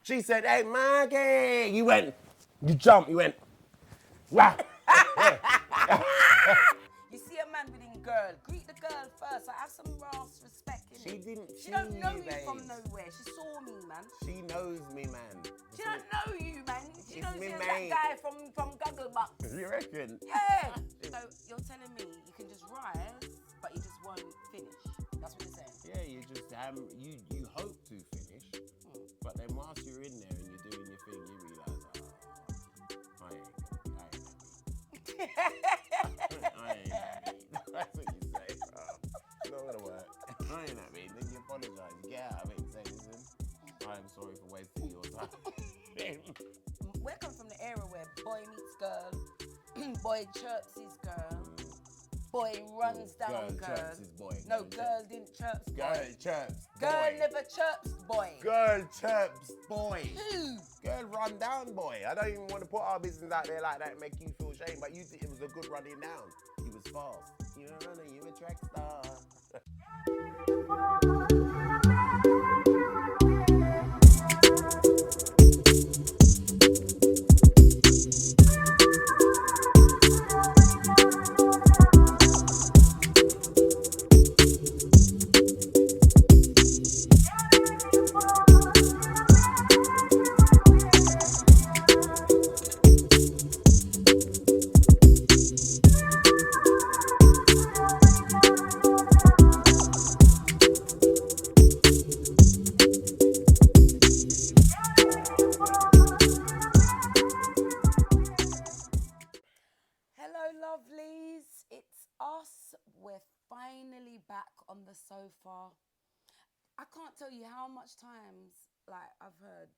She said, hey, Marky. You jumped, you went, wow. You see a man within girl, greet the girl first. I have some rash respect in She it. didn't She don't know you babes. from nowhere. She saw me, man. She knows me, man. She don't know you, man. She It's knows me, you're mate. that guy from Gogglebox. You reckon? Yeah. So you're telling me you can just rise, but you just won't finish. That's what you're saying. Yeah, you just you hope to finish, but then whilst you're in there and you're doing your thing, you realise, I ain't happy. I ain't happy. That's what you say. It's not gonna work. I ain't happy. Then you apologise. You get out of it and say, listen, I am sorry for wasting your time. We're coming from the era where boy meets girl, boy chirps his girl, boy runs down girl. Chirps his boy. No, girl didn't chirps boy. Girl chirps Girl boy. never chirps boy. Girl chirps boy. Who? Girl run down boy. I don't even want to put our business out there like that and make you feel shame, but it was a good running down. You was fast. You know, running, you a track star. Lovelies, it's us. We're finally back on the sofa. I can't tell you how much times, I've heard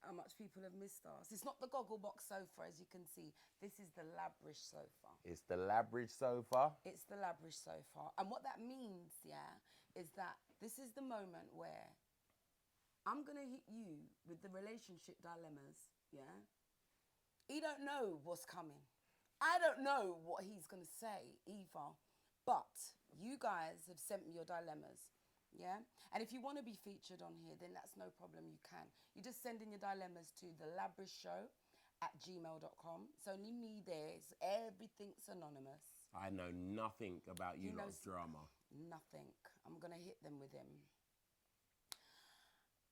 how much people have missed us. It's not the Gogglebox sofa, as you can see. This is the Labrish sofa. It's the Labrish sofa. It's the Labrish sofa. And what that means, is that this is the moment where I'm going to hit you with the relationship dilemmas, You don't know what's coming. I don't know what he's going to say either, but you guys have sent me your dilemmas, And if you want to be featured on here, then that's no problem, you can. You just send in your dilemmas to thelabrishshow@gmail.com. It's only me there, everything's anonymous. I know nothing about you lot's drama. Nothing. I'm going to hit them with him.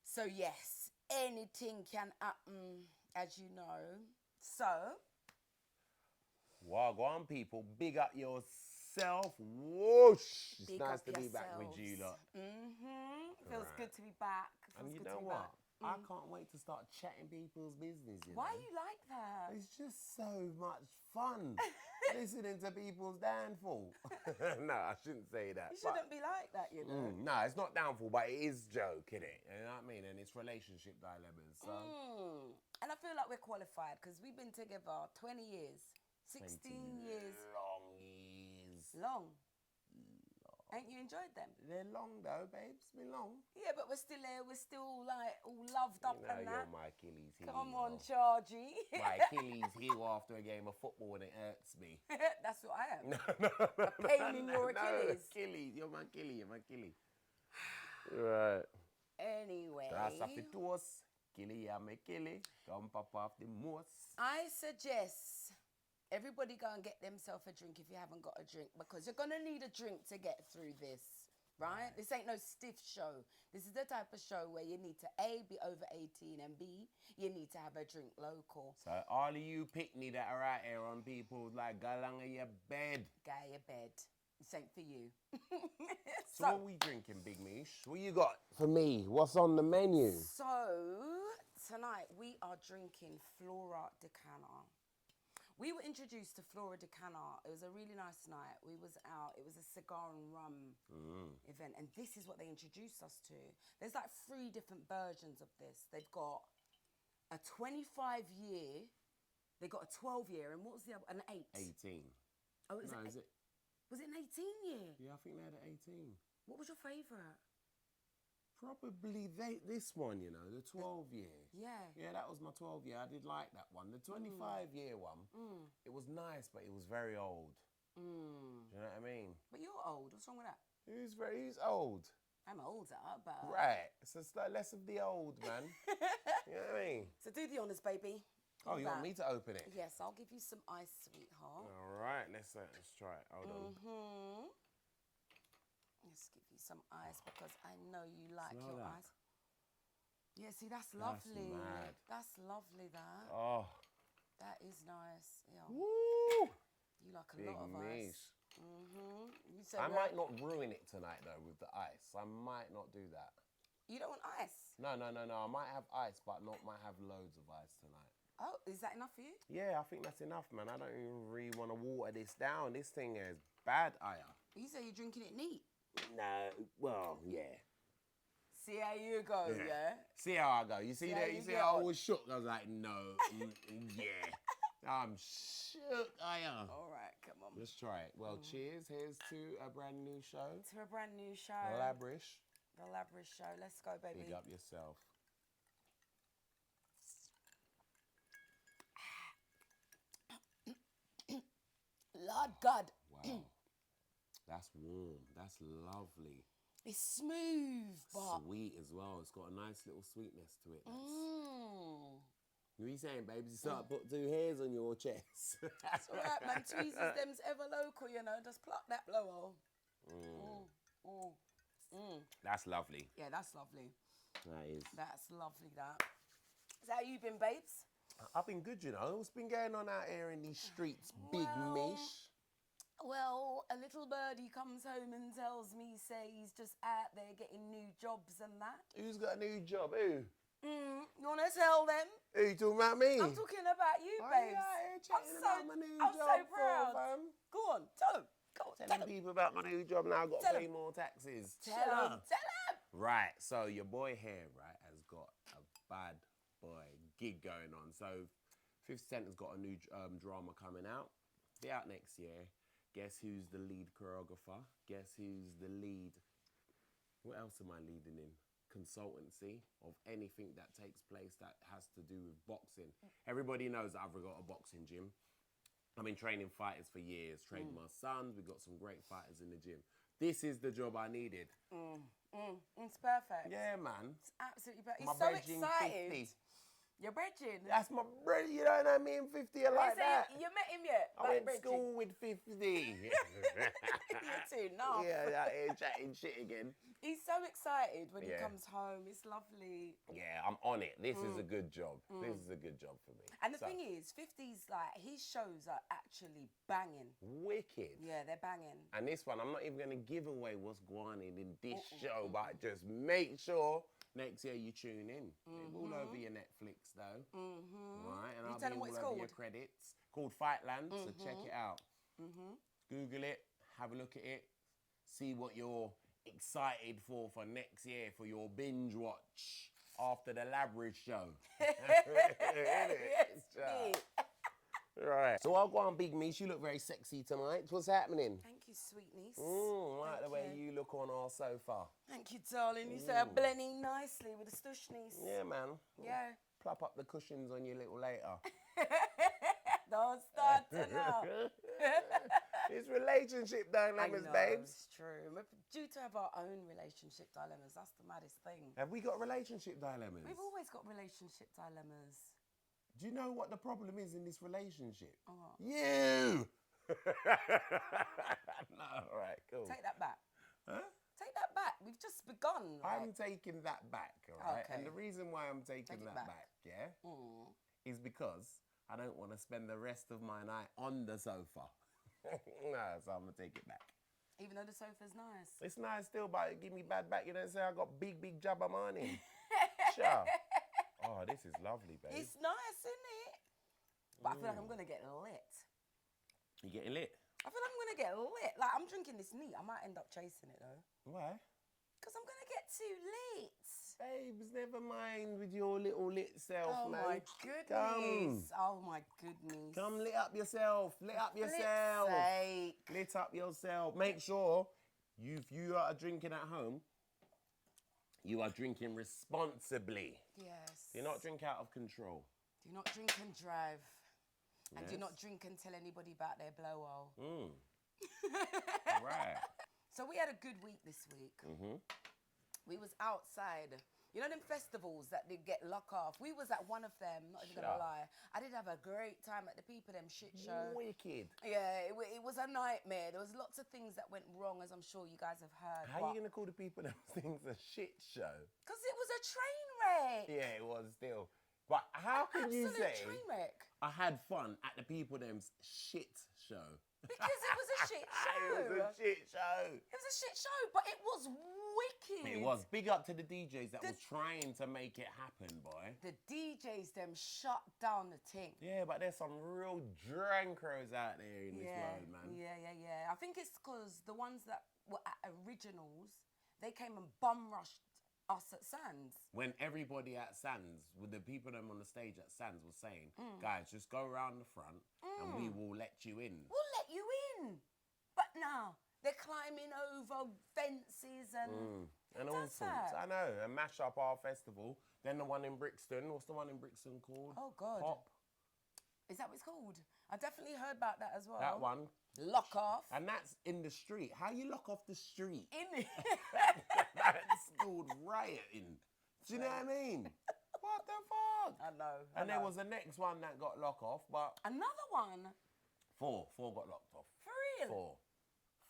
So yes, anything can happen, as you know. So... Wagwan people, big up yourself. Whoosh! It's nice to be back with you lot. Feels good to be back. And you know what? I can't wait to start chatting people's business. Why are you like that? It's just so much fun listening to people's downfall. No, I shouldn't say that. You shouldn't be like that, you know. No, it's not downfall, but it is joke, innit? You know what I mean? And it's relationship dilemmas. So. And I feel like we're qualified because we've been together 20 years. 16 years. Long years. Long. Ain't you enjoyed them? They're long though, babes. Been long. Yeah, but we're still here. We're still all loved up and that. You're my Achilles heel. Come on, Chargy. My Achilles heel after a game of football and it hurts me. That's what I am. No. A pain in your Achilles. No, Achilles. You're my Achilles. You're my Achilles. Right. Anyway. That's off the toes. Achilles, I'm a Achilles. Come pop off the moose. I suggest... everybody go and get themselves a drink if you haven't got a drink, because you're going to need a drink to get through this, right? This ain't no stiff show. This is the type of show where you need to A, be over 18, and B, you need to have a drink local. So all of you pickney that are out here on people like go along in your bed. Go your bed. This ain't for you. So what are we drinking, Big Meesh? What you got for me? What's on the menu? So tonight we are drinking Flora de Cana. We were introduced to Flora de Cana. It was a really nice night. We was out. It was a cigar and rum event. And this is what they introduced us to. There's like 3 different versions of this. They've got a 25-year. They got a 12-year. And what was the other? An 8. 18. Oh, is it? Was it an 18-year? Yeah, I think they had an 18. What was your favourite? Probably this one, you know, the 12-year. Yeah. Yeah, that was my 12-year. I did like that one. The 25-year one, it was nice, but it was very old. Do you know what I mean? But you're old. What's wrong with that? He's old. I'm older, but... Right. So it's like less of the old, man. You know what I do the honours, baby. Oh, you want me to open it? Yes, I'll give you some ice, sweetheart. All right, let's try it. Hold on. Let's give you some ice because I know you like Smell your that. ice. Yeah, see, that's lovely. mad. That's lovely, that. Oh. That is nice. Yeah. Woo! You like a Big lot of Meesh. ice. You said I might not ruin it tonight, though, with the ice. I might not do that. You don't want ice? No. I might have ice, but might have loads of ice tonight. Oh, is that enough for you? Yeah, I think that's enough, man. I don't even really want to water this down. This thing is bad ire. You say you're drinking it neat. No, well, yeah. See how you go, yeah? See how I go. You see that? You see how I was shook? I was like, no, yeah. I'm shook, ire. All right, come on. Let's try it. Well, cheers. Here's to a brand new show. To a brand new show. Labrish. The Labrish Show. Let's go, baby. Big up yourself. Lord God. Wow. That's warm. That's lovely. It's smooth, but... Sweet as well. It's got a nice little sweetness to it. What are you saying, babes? You start put 2 hairs on your chest. That's all right, man. Tweezers, them's ever local, you know. Just pluck that blow off. That's lovely. Yeah, that's lovely. That is. That's lovely, that. So how you been, babes? I've been good, you know. What's been going on out here in these streets, Big Meesh? Well, a little birdie comes home and tells me, say he's just out there getting new jobs and that. Who's got a new job? Who? You want to tell them? Who you talking about me? I'm talking about you, Why babes. you out here chatting about my new I'm job so proud. for, fam? Go on, tell them. Go on, tell Telling them. people about my new job now. I've got to Tell pay 'em. more taxes. Tell them. Tell them. Right, so your boy here, right, has got a bad boy gig going on. So 50 Cent has got a new drama coming out. Be out next year. Guess who's the lead choreographer? Guess who's the lead? What else am I leading in? Consultancy of anything that takes place that has to do with boxing. Everybody knows that I've got a boxing gym. I've been training fighters for years, trained my sons. We've got some great fighters in the gym. This is the job I needed. It's perfect. Yeah, man. It's absolutely perfect. My He's so brethren excited. 50. Your brethren. That's my brother, you know what I mean? 50 are like So that. you met him yet? I went to school with 50. You too, no. Yeah, out here chatting shit again. He's so excited when he Yeah. comes home. It's lovely. Yeah, I'm on it. This is a good job. This is a good job for me. And the thing is, 50's like, his shows are actually banging. Wicked. Yeah, they're banging. And this one, I'm not even going to give away what's going on in this show, but just make sure next year you tune in. It's all over your Netflix, though. Right, and You I'll tell be them what all it's over your called? credits. Called Fightland, so check it out. Google it, have a look at it, see what you're excited for next year for your binge watch after the Labrish Show. Yes, me. Right. So I'll go on, Big Meesh. You look very sexy tonight. What's happening? Thank you, sweet niece. Like the Thank way you. you look on our sofa. Thank you, darling. You say I'm blending nicely with the stush niece. Yeah, man. Yeah. Plop up the cushions on you a little later. Don't start to now. It's relationship dilemmas, I know, babes. it's true. We're due to have our own relationship dilemmas. That's the maddest thing. Have we got relationship dilemmas? We've always got relationship dilemmas. Do you know what the problem is in this relationship? What? You! No, all right, cool. Take that back. Huh? Take that back. We've just begun. I'm Like, taking that back, all right? Okay. And the reason why I'm taking Take it that back. back, yeah, is because I don't want to spend the rest of my night on the sofa. No, so I'm going to take it back. even though the sofa's nice. It's nice still, but give me bad back. You don't say I got big jabba money. Sure. Oh, this is lovely, babe. It's nice, isn't it? But I feel like I'm going to get lit. You getting lit? I feel like I'm going to get lit. Like, I'm drinking this neat. I might end up chasing it, though. Why? Because I'm going to get too lit. Babes, never mind with your little lit self, Oh, man. my goodness. Oh, my goodness. Come lit up yourself. Lit up Flip's yourself. sake. Lit up yourself. Make sure if you are drinking at home, you are drinking responsibly. Yes. Do not drink out of control. Do not drink and drive. And do Yes. not drink and tell anybody about their blow-all. Right. So we had a good week this week. We was outside You know them festivals that they get lock off? We was at one of them, not even gonna lie. I did have a great time at the People Them shit show. Wicked. Yeah, it was a nightmare. There was lots of things that went wrong, as I'm sure you guys have heard. How are you going to call the People Them things a shit show? Because it was a train wreck. Yeah, it was still. But how can you say train wreck. I had fun at the People Them's shit show? Because it was a shit show. It was a shit show. It was a shit show, but it was wicked. It was. Big up to the DJs that was trying to make it happen, boy. The DJs them shut down the thing. Yeah, but there's some real drankos out there in this world, man. Yeah. I think it's because the ones that were at Originals, they came and bum rushed us at Sands. When everybody at Sands, with the people them on the stage at Sands, was saying, guys, just go around the front and we will let you in. We'll let you in. But now they're climbing over fences and all sorts. I know. And mash up our festival. Then the one in Brixton. What's the one in Brixton called? Oh, God. Pop. Is that what it's called? I definitely heard about that as well. That one. Lock off. And that's in the street. How you lock off the street? In it. That's called rioting. Do you know what I mean? What the fuck? I know. And there was the next one that got locked off, but... Another one? Four got locked off. For real? Four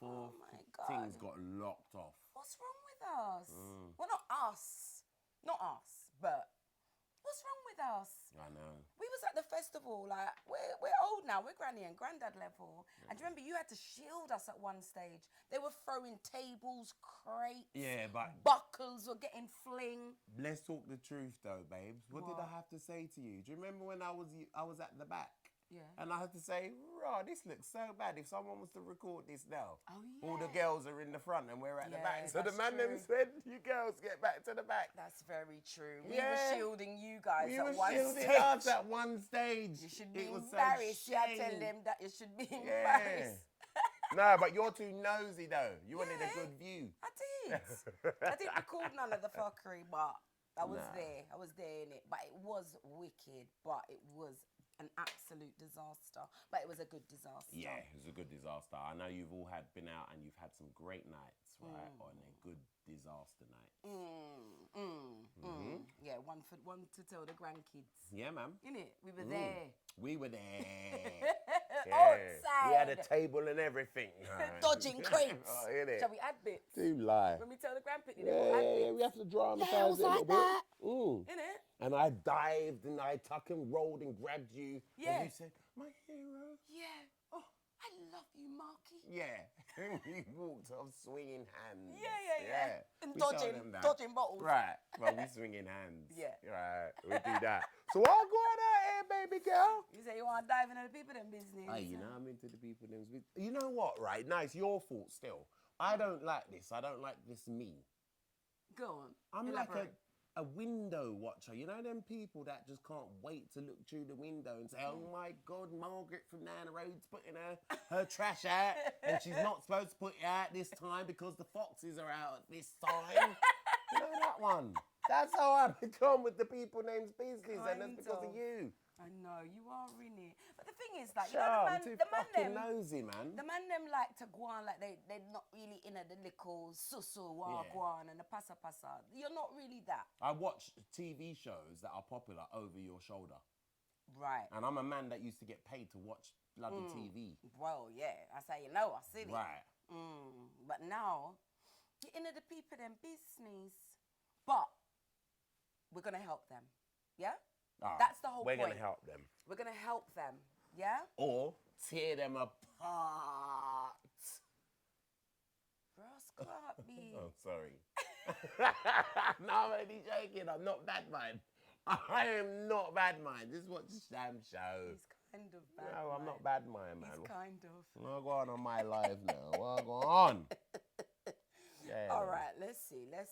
Oh my God. things got locked off. What's wrong with us? Well, not us. Not us, but what's wrong with us? I know. We was at the festival, like, we're old now. We're granny and granddad level. And do you remember you had to shield us at one stage? They were throwing tables, crates. Yeah, but... Buckles were getting fling. Let's talk the truth, though, babes. What did I have to say to you? Do you remember when I was at the back? Yeah. And I had to say, raw, this looks so bad. If someone was to record this now, Oh, all the yeah. girls are in the front and we're at the Yeah, back. So the that's man them true. said, you girls get back to the back. That's very true. We Yeah. were shielding you guys We at were one shielding stage. us at one stage. You should be It was so embarrassed. You had to tell shame. them that you should be Yeah. embarrassed. No, but you're too nosy, though. You wanted a good view. I did. I didn't record none of the fuckery, but I was Nah. there. I was there in it. But it was wicked. But it was an absolute disaster. But it was a good disaster. Yeah, it was a good disaster. I know you've all been out and you've had some great nights, right? On a good disaster night. Yeah, one to tell the grandkids. Yeah, man. Innit? We were there. We were there. Outside. We had a table and everything. Dodging crates. Oh, innit? Shall we add bits? Do lie. When we tell the grandkids, Yeah, we have to dramatize Yeah, it was it a like little that. bit. Innit? And I dived and I tuck and rolled and grabbed you. Yeah. And you said, my hero. Yeah. Oh, I love you, Marky. Yeah. You walked off swinging hands. Yeah. And We tell them that. dodging bottles. Right. Well, we swinging hands. Yeah. Right. We do that. So what going on here, baby girl? You say you want to dive into the people in business. Hey, you know, I'm into the people. You know what, right? No, it's your fault still. I don't like this. I don't like this me. Go on. I'm Elaborate. like a window watcher. You know them people that just can't wait to look through the window and say, oh my God, Margaret from down the road's putting her trash out and she's not supposed to put it out this time because the foxes are out at this time. You know that one? That's how I become with the people name's business and that's because of you. I know, you are in it. But the thing is, like, Shut you know, up, I'm too fucking nosy, man. The man them like to go on like they're not really in the little susu go on and the pasa. You're not really that. I watch TV shows that are popular over your shoulder. Right. And I'm a man that used to get paid to watch bloody TV. Well, yeah. I say, you know, I see it. Right. But now, you're into the people them business. But we're going to help them. Yeah? That's the whole point. We're going to help them. We're going to help them. Yeah? Or tear them apart. Rascal, B. Oh, sorry. No, I'm only joking. I'm not bad mind. I am not bad mind. This is what the damn show. He's kind of bad. No, I'm not bad mind, man. He's kind of. I'll go on my live now. I'll go on. Yeah. All right, let's see. Let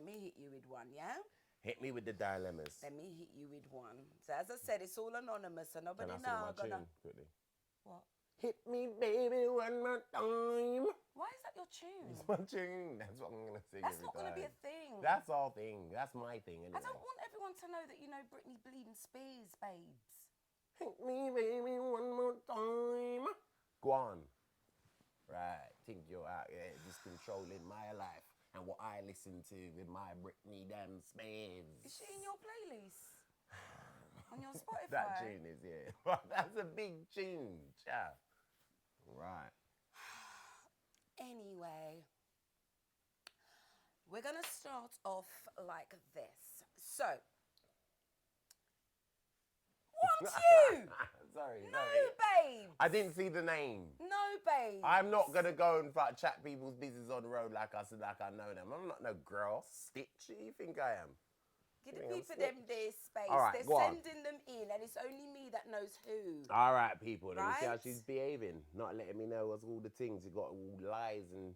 me hit you with one, yeah? Hit me with the dilemmas. Let me hit you with one. So as I said, it's all anonymous, so nobody Can I sing now my gonna. tune quickly? What? Hit me, baby, one more time. Why is that your tune? It's my tune. That's what I'm going to sing That's every not going to be a time. thing. That's our thing. That's my thing, anyway. I don't want everyone to know that you know Britney Bleeding Spears, babes. Hit me, baby, one more time. Go on. Right. Think you're out here just controlling my life. and what I listen to with my Britney damn Spears. Is she in your playlist? On your Spotify? That tune is, yeah. That's a big tune, yeah. Right. Anyway, we're going to start off like this. So, want you? Sorry. No, babe. I didn't see the name. No, babe. I'm not gonna go and chat people's business on the road like I know them. I'm not no girl. Stitch. Who you think I am? Give the people them their space. All right, They're go on. sending them in, and it's only me that knows who. All right, people. Let me see how Right? she's behaving. Not letting me know what's all the things. You got all lies and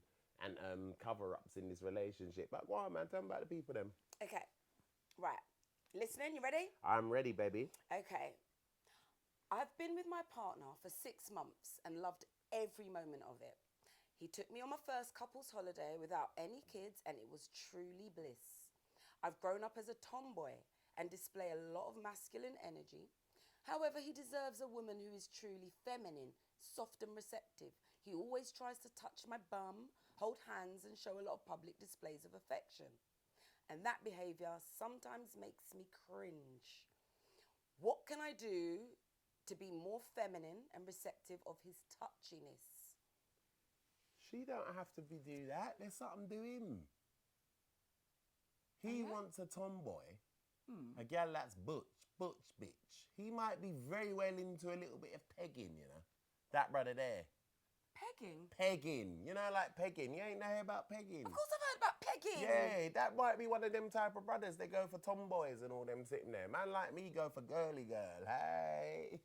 cover-ups in this relationship. But go on, man. Tell me about the people, them. Okay, right. Listening, you ready? I'm ready, baby. Okay. I've been with my partner for 6 months and loved every moment of it. He took me on my first couple's holiday without any kids, and it was truly bliss. I've grown up as a tomboy and display a lot of masculine energy. However, he deserves a woman who is truly feminine, soft and receptive. He always tries to touch my bum, hold hands, and show a lot of public displays of affection. And that behavior sometimes makes me cringe. What can I do to be more feminine and receptive of his touchiness? She don't have to do that. There's something to him. He wants a tomboy, a gal that's butch bitch. He might be very well into a little bit of pegging, you know. That brother there. Pegging? Pegging. You know, like pegging. You ain't know about pegging. Of course I've heard about pegging. Yeah, that might be one of them type of brothers. They go for tomboys and all them sitting there. Man like me go for girly girl. Hey.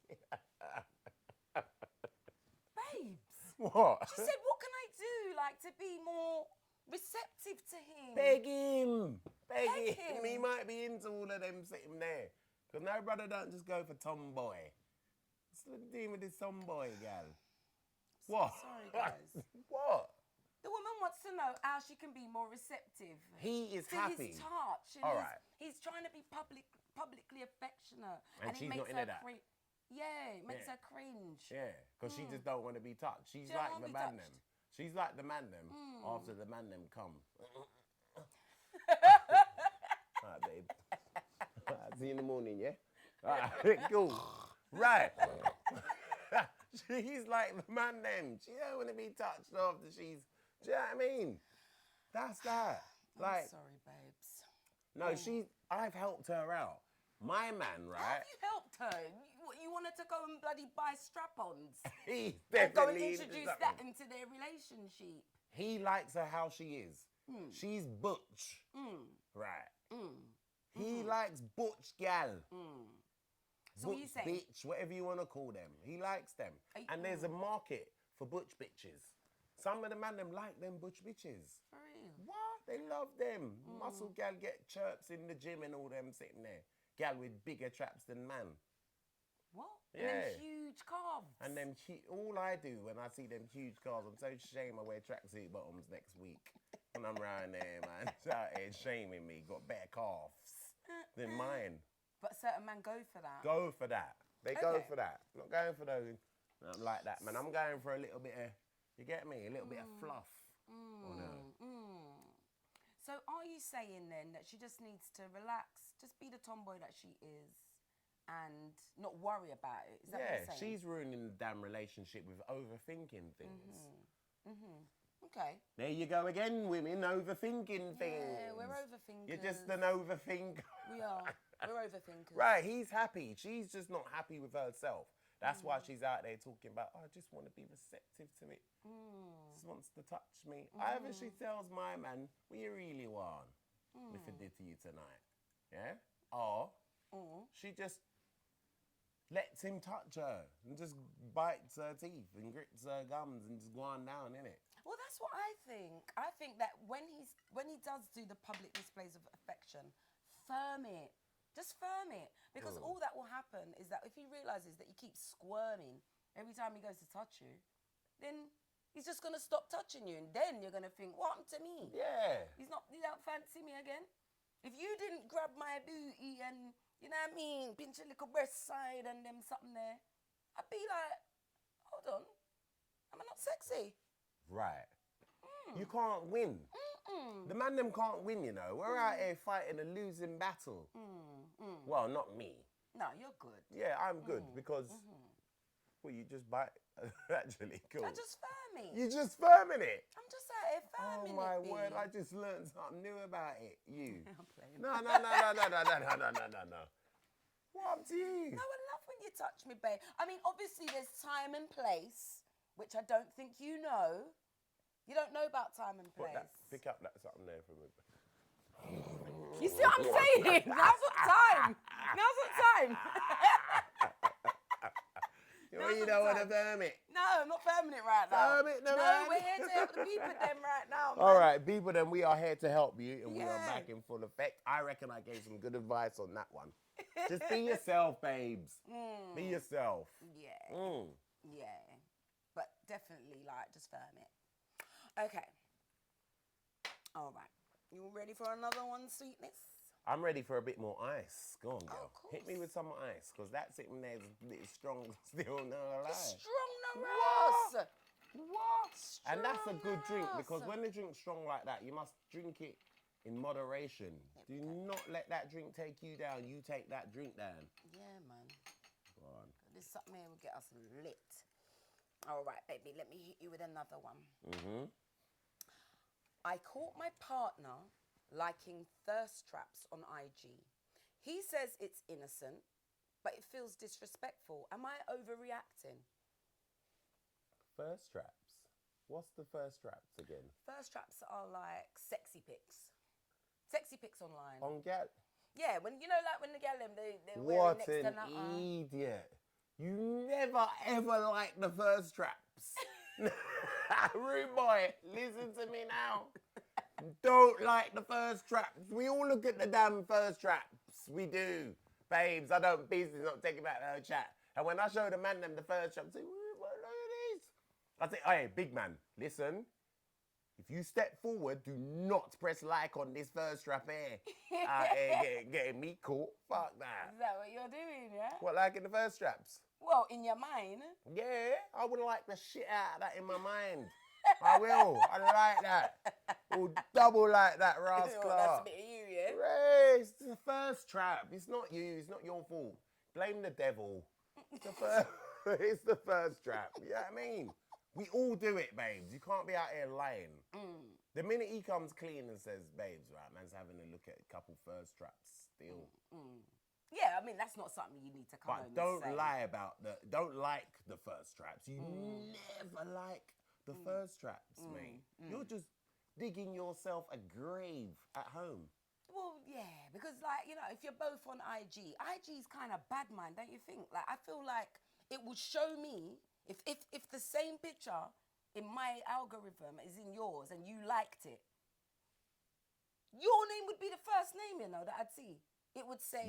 Babes. What? She said, what can I do, like, to be more receptive to him? Peg him. Peg him. He might be into all of them sitting there. Because no brother don't just go for tomboy. What's the deal with this tomboy gal? What? Sorry, guys. What? The woman wants to know how she can be more receptive. He is to happy. his touch. And All right. He's trying to be publicly affectionate. And she's it makes not into her that. Yeah, it makes Yeah. her cringe. Yeah, because she just don't want to be touched. She's She don't like wanna the be man touched. them. She's like the man them after the man them come. Alright, babe. Alright, see you in the morning, yeah? Alright, cool. Right. She's like the man them. She don't want to be touched after she's... Do you know what I mean? That's that. I'm sorry, babes. No, I've helped her out. My man, How right? have you helped her? You wanted to go and bloody buy strap-ons? He's And go and definitely into introduce something. that into their relationship? He likes her how she is. She's butch. Right. He likes butch gal. So what you Butch saying? bitch, whatever you want to call them. He likes them. And there's a market for butch bitches. Some of the man them like them butch bitches. For real? What? They love them. Muscle gal get chirps in the gym and all them sitting there. Gal with bigger traps than man. What? Yeah. And them huge calves. And them all I do when I see them huge cars, I'm so ashamed I wear tracksuit bottoms next week. When I'm around there, man. It's out here shaming me. Got better calves than mine. But certain men go for that. Go for that. They go Okay. for that. Not going for those like that, man. I'm going for a little bit of, you get me? A little bit of fluff. On her. So are you saying then that she just needs to relax, just be the tomboy that she is, and not worry about it? Is that what Yeah, you're saying? she's ruining the damn relationship with overthinking things. Okay. There you go again, women, overthinking things. Yeah, we're overthinkers. You're just an overthinker. We are. We're overthinkers. Right, he's happy. She's just not happy with herself. That's why she's out there talking about, I just want to be receptive to it. Just wants to touch me. Either she tells my man, what you really want if I did to you tonight. Yeah? Or she just lets him touch her and just bites her teeth and grips her gums and just go on down, innit? Well, that's what I think. I think that when he does do the public displays of affection, firm it. Just firm it. Because all that will happen is that if he realises that you keep squirming every time he goes to touch you, then he's just going to stop touching you. And then you're going to think, what happened to me? Yeah. You don't fancy me again? If you didn't grab my booty and, you know what I mean, pinch a little breast side and them something there, I'd be like, hold on, am I not sexy? Right. You can't win. The man them can't win, you know. We're out here fighting a losing battle. Well, not me. No, you're good. Yeah, I'm good because, well, you just bite. Actually, cool. I just firming. You just firming it. I'm just out here firming Oh my it, B. word! I just learned something new about it. You. I'm playing. No. What up to you? No, I love when you touch me, babe. I mean, obviously there's time and place, which I don't think you know. You don't know about time and place. Pick up that something there for me. You see what I'm saying? Now's what time. Now's what time. You don't want to firm it. No, I'm not firming it right now. Firm it, no, no, man. we're here to help the people them right now, man. All right, people, then we are here to help you, and we are back in full effect. I reckon I gave some good advice on that one. Just be yourself, babes. Be yourself. Yeah. Yeah. But definitely, like, just firm it. Okay. All right. You all ready for another one, sweetness? I'm ready for a bit more ice. Go on, girl. Of Hit me with some ice, because that sitting there is strong still, no lie. It's strong, no Ross. What? Strong And that's a good drink, Ross. because when the drink's strong like that, you must drink it in moderation. Do not let that drink take you down. You take that drink down. Yeah, man. Go on. This something here will get us lit. All right, baby, let me hit you with another one. I caught my partner liking thirst traps on IG. He says it's innocent, but it feels disrespectful. Am I overreacting? Thirst traps. What's the thirst traps again? Thirst traps are like sexy pics. Sexy pics online. On gal. Yeah, when you know, like when the gal them, they're wearing What next to an nothing. idiot. You never ever like the thirst traps. Rude boy, listen to me now. Don't like the thirst traps. We all look at the damn thirst traps. We do. Babes, I don't business not taking back the whole chat. And when I show the man them the thirst traps, I say, look at these. I say, hey, big man, listen. If you step forward, do not press like on this thirst trap here. Getting me caught. Fuck that. Is that what you're doing, yeah? What, like in the thirst traps? Well, in your mind. Yeah, I would like the shit out of that in my mind. I will. I like that. Or double like that, rascal. That's a bit of you, yeah? Ray, it's the first trap. It's not you. It's not your fault. Blame the devil. It's the first, it's the first trap. You know what I mean? We all do it, babes. You can't be out here lying. The minute he comes clean and says, babes, right, man's having a look at a couple first traps still. Yeah, I mean, that's not something you need to come home But don't and say. lie about don't like the first traps. You never like the first traps, mate. You're just digging yourself a grave at home. Well, yeah, because, like, you know, if you're both on IG's kind of bad mind, don't you think? Like, I feel like it would show me, if the same picture in my algorithm is in yours and you liked it, your name would be the first name, you know, that I'd see. It would say,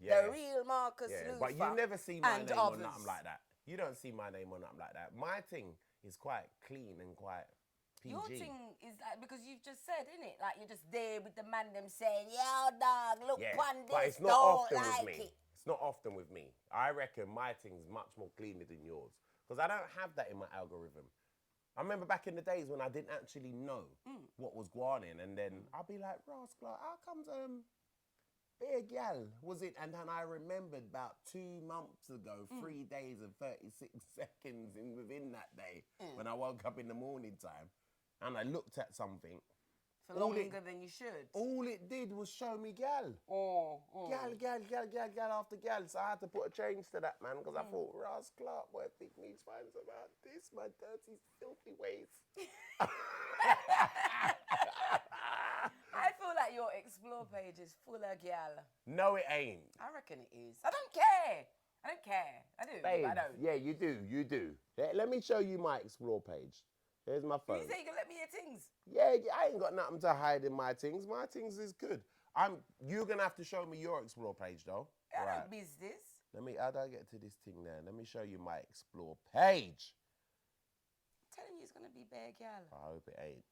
the real Marcus Luther. But you never see my name others. on nothing like that. You don't see my name on nothing like that. My thing is quite clean and quite PG. Your thing is like, because you've just said, innit? Like, you're just there with the man them saying, yo, dog, look one this, but it's not don't often like with me. it. It's not often with me. I reckon my thing's much more cleaner than yours. Because I don't have that in my algorithm. I remember back in the days when I didn't actually know what was going on, and then I'll be like, Rascal, how comes big gal was it? And then I remembered about 2 months ago, 3 days and 36 seconds within that day, when I woke up in the morning time, and I looked at something. For longer than you should. All it did was show me gal. Gal after gal. So I had to put a change to that, man, because I thought, Ross Clark, what Big Meesh finds about this, my dirty, filthy ways. I feel like your explore page is full of gal. No, it ain't. I reckon it is. I don't care. I do. Babes, I don't. yeah, you do. Let me show you my explore page. Here's my phone. You say you can let me hear things. Yeah, I ain't got nothing to hide in my things. My things is good. You're gonna have to show me your explore page though. I don't business. How do I get to this thing there? Let me show you my explore page. I'm telling you, it's gonna be bare gal. I hope it ain't.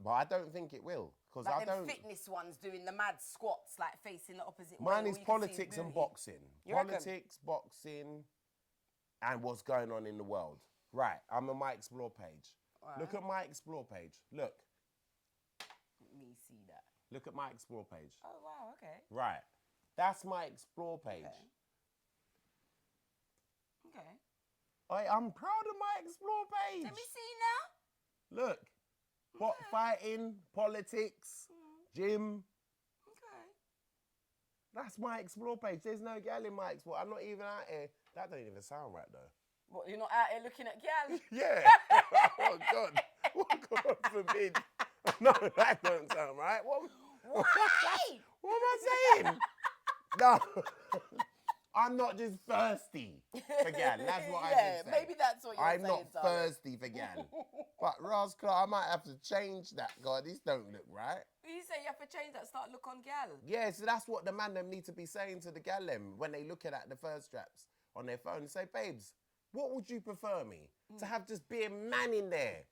But I don't think it will. Because Like I them don't. fitness ones doing the mad squats, like facing the opposite way. Mine all is you can see politics and booty. boxing. You reckon? Politics, boxing, and what's going on in the world. Right, I'm on my explore page. Right. Look at my explore page. Look. Me Look at my explore page. Oh, wow, okay. Right. That's my explore page. Okay. I'm proud of my explore page. Let me see now. Look. What, fighting, politics, gym. Okay. That's my explore page. There's no gal in my explore. I'm not even out here. That don't even sound right, though. What, you're not out here looking at gal? Yeah. Oh, God. Oh, God forbid. No, that don't sound right. What am I saying? No. I'm not just thirsty for gal. That's what I should say. Yeah, maybe that's what you're saying, I'm not thirsty for gal. But Ross Clark, I might have to change that. God, this don't look right. You say you have to change that, start look on gal. Yeah, so that's what the man them need to be saying to the gal them when they looking at the thirst straps on their phone and say, babes, what would you prefer me? To have just Beer Man in there?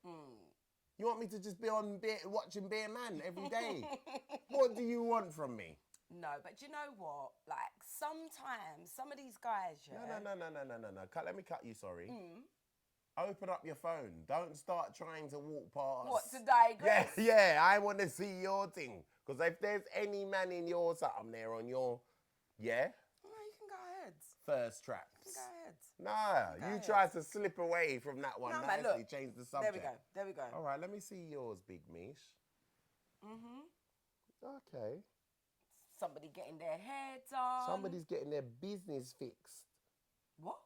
You want me to just be on watching Beer Man every day? What do you want from me? No, but you know what? Like, sometimes, some of these guys, yeah... No. Let me cut you, sorry. Open up your phone. Don't start trying to walk past. What, to digress? Yeah, I want to see your thing. Because if there's any man in your something there on your... Yeah? No, you can go ahead. Thirst traps. You can go ahead. Nah, you tried to slip away from that one. No, man, nicely, look. change the subject. There we go. All right, let me see yours, Big Meesh. Okay. Somebody getting their hair done. Somebody's getting their business fixed. What?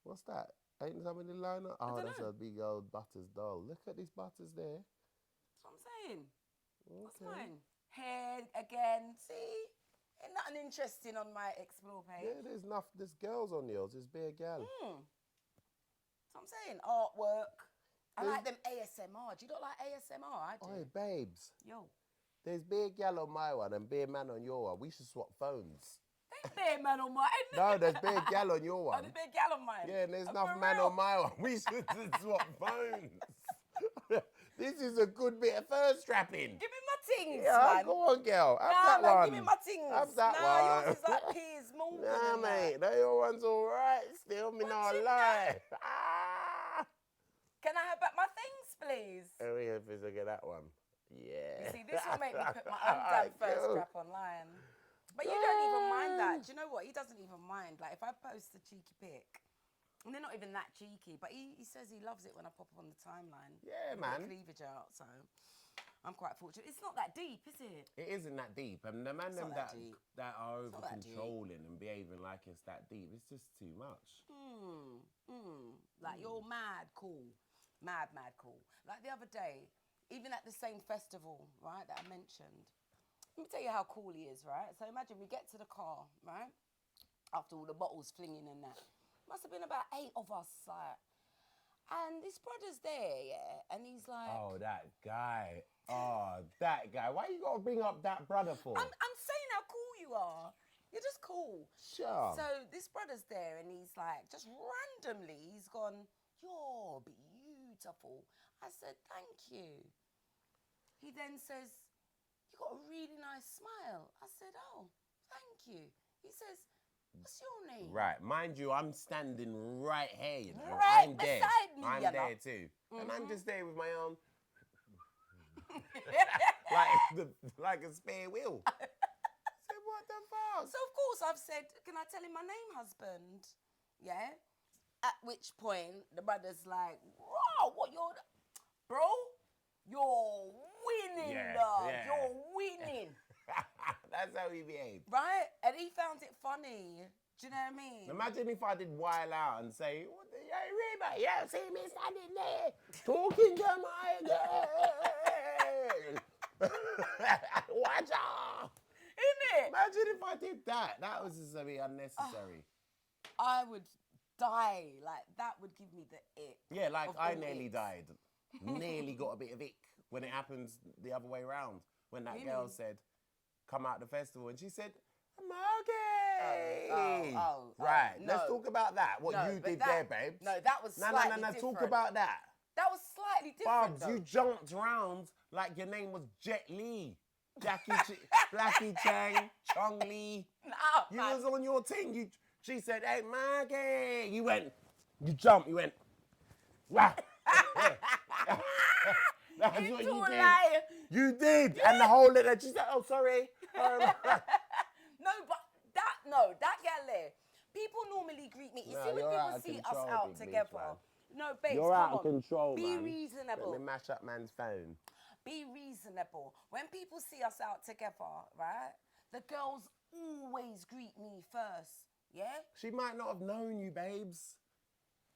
What's that? Ain't somebody line up? Oh, that's a big old Butters doll. Look at these Butters there. That's what I'm saying. Okay. What's mine? Hair again. See? Ain't nothing interesting on my explore page. Yeah, there's girls on yours. There's bare gal. That's what I'm saying. Artwork. I like them ASMR. Do you not like ASMR? I do. Oi, babes. Yo. There's bare gal on my one and bare man on your one. We should swap phones. There's bare man on mine. No, there's bare gal on your one. Oh, there's bare gal on mine. Yeah, and there's enough man on my one. We should swap phones. This is a good bit of thirst strapping. Give me my things, Yeah, man. go on, girl. Have that man, one. give me my things. Have that one. Yours is like peas, more Nah, mate. That your one's all right. Still, me not lie. Can I have back my things, please? Oh, yeah, if look at that one. Yeah. You see, this will make me put my own damn first strap online. But you don't even mind that. Do you know what? He doesn't even mind. Like, if I post a cheeky pic, and they're not even that cheeky, but he says he loves it when I pop up on the timeline. Yeah, man. man. Cleavage out, so I'm quite fortunate. It's not that deep, is it? It isn't that deep. And the man them that are over controlling and behaving like it's that deep, it's just too much. Like, you're mad cool. Mad cool. Like the other day, even at the same festival, right, that I mentioned, let me tell you how cool he is, right? So imagine we get to the car, right? After all the bottles flinging and that. Must have been about 8 of us, like. And this brother's there, yeah? And he's like... Oh, that guy. Oh, that guy. Why you got to bring up that brother for? I'm saying how cool you are. You're just cool. Sure. So this brother's there and he's like, just randomly, he's gone, you're beautiful. I said, thank you. He then says, you got a really nice smile. I said, oh, thank you. He says, what's your name? Right. Mind you, I'm standing right here, you know. Right I'm there. beside me, I'm you there know. too. And I'm just there with my own, So like a spare wheel. So what the fuck? of course I've said, can I tell him my name, husband? Yeah. At which point the brother's like, wow, what you're... Bro, you're winning, dog. Yeah. You're winning. That's how he behaved. Right? And he found it funny. Do you know what I mean? Imagine if I did while out and say, what the, hey, Reba, yeah, see me standing there, talking to my girl. Watch out. Isn't it? Imagine if I did that. That was just a bit unnecessary. I would die. Like, that would give me the ick. Yeah, like of I all nearly icks. died. Nearly got a bit of ick when it happens the other way around. When that girl said, come out the festival, and she said, Marky! Right, let's talk about that. What you did there, babes. No, that was slightly different. Talk about that. That was slightly different, Bubs, you jumped around like your name was Jet Li. Blackie Chang, Chong Li. No, you was on your thing. She said, hey, Marky. You jumped, you went, wow. That's It's what you all did. lie. You did. And the whole of that, she said, oh, sorry. No, that girl there. People normally greet me. You No, see when you're people out of see us control, out Big Meesh, together. man. No, babes, You're come out of on. control, Be man. reasonable. Let me mash up man's phone. Be reasonable. When people see us out together, right? The girls always greet me first. Yeah? She might not have known you, babes.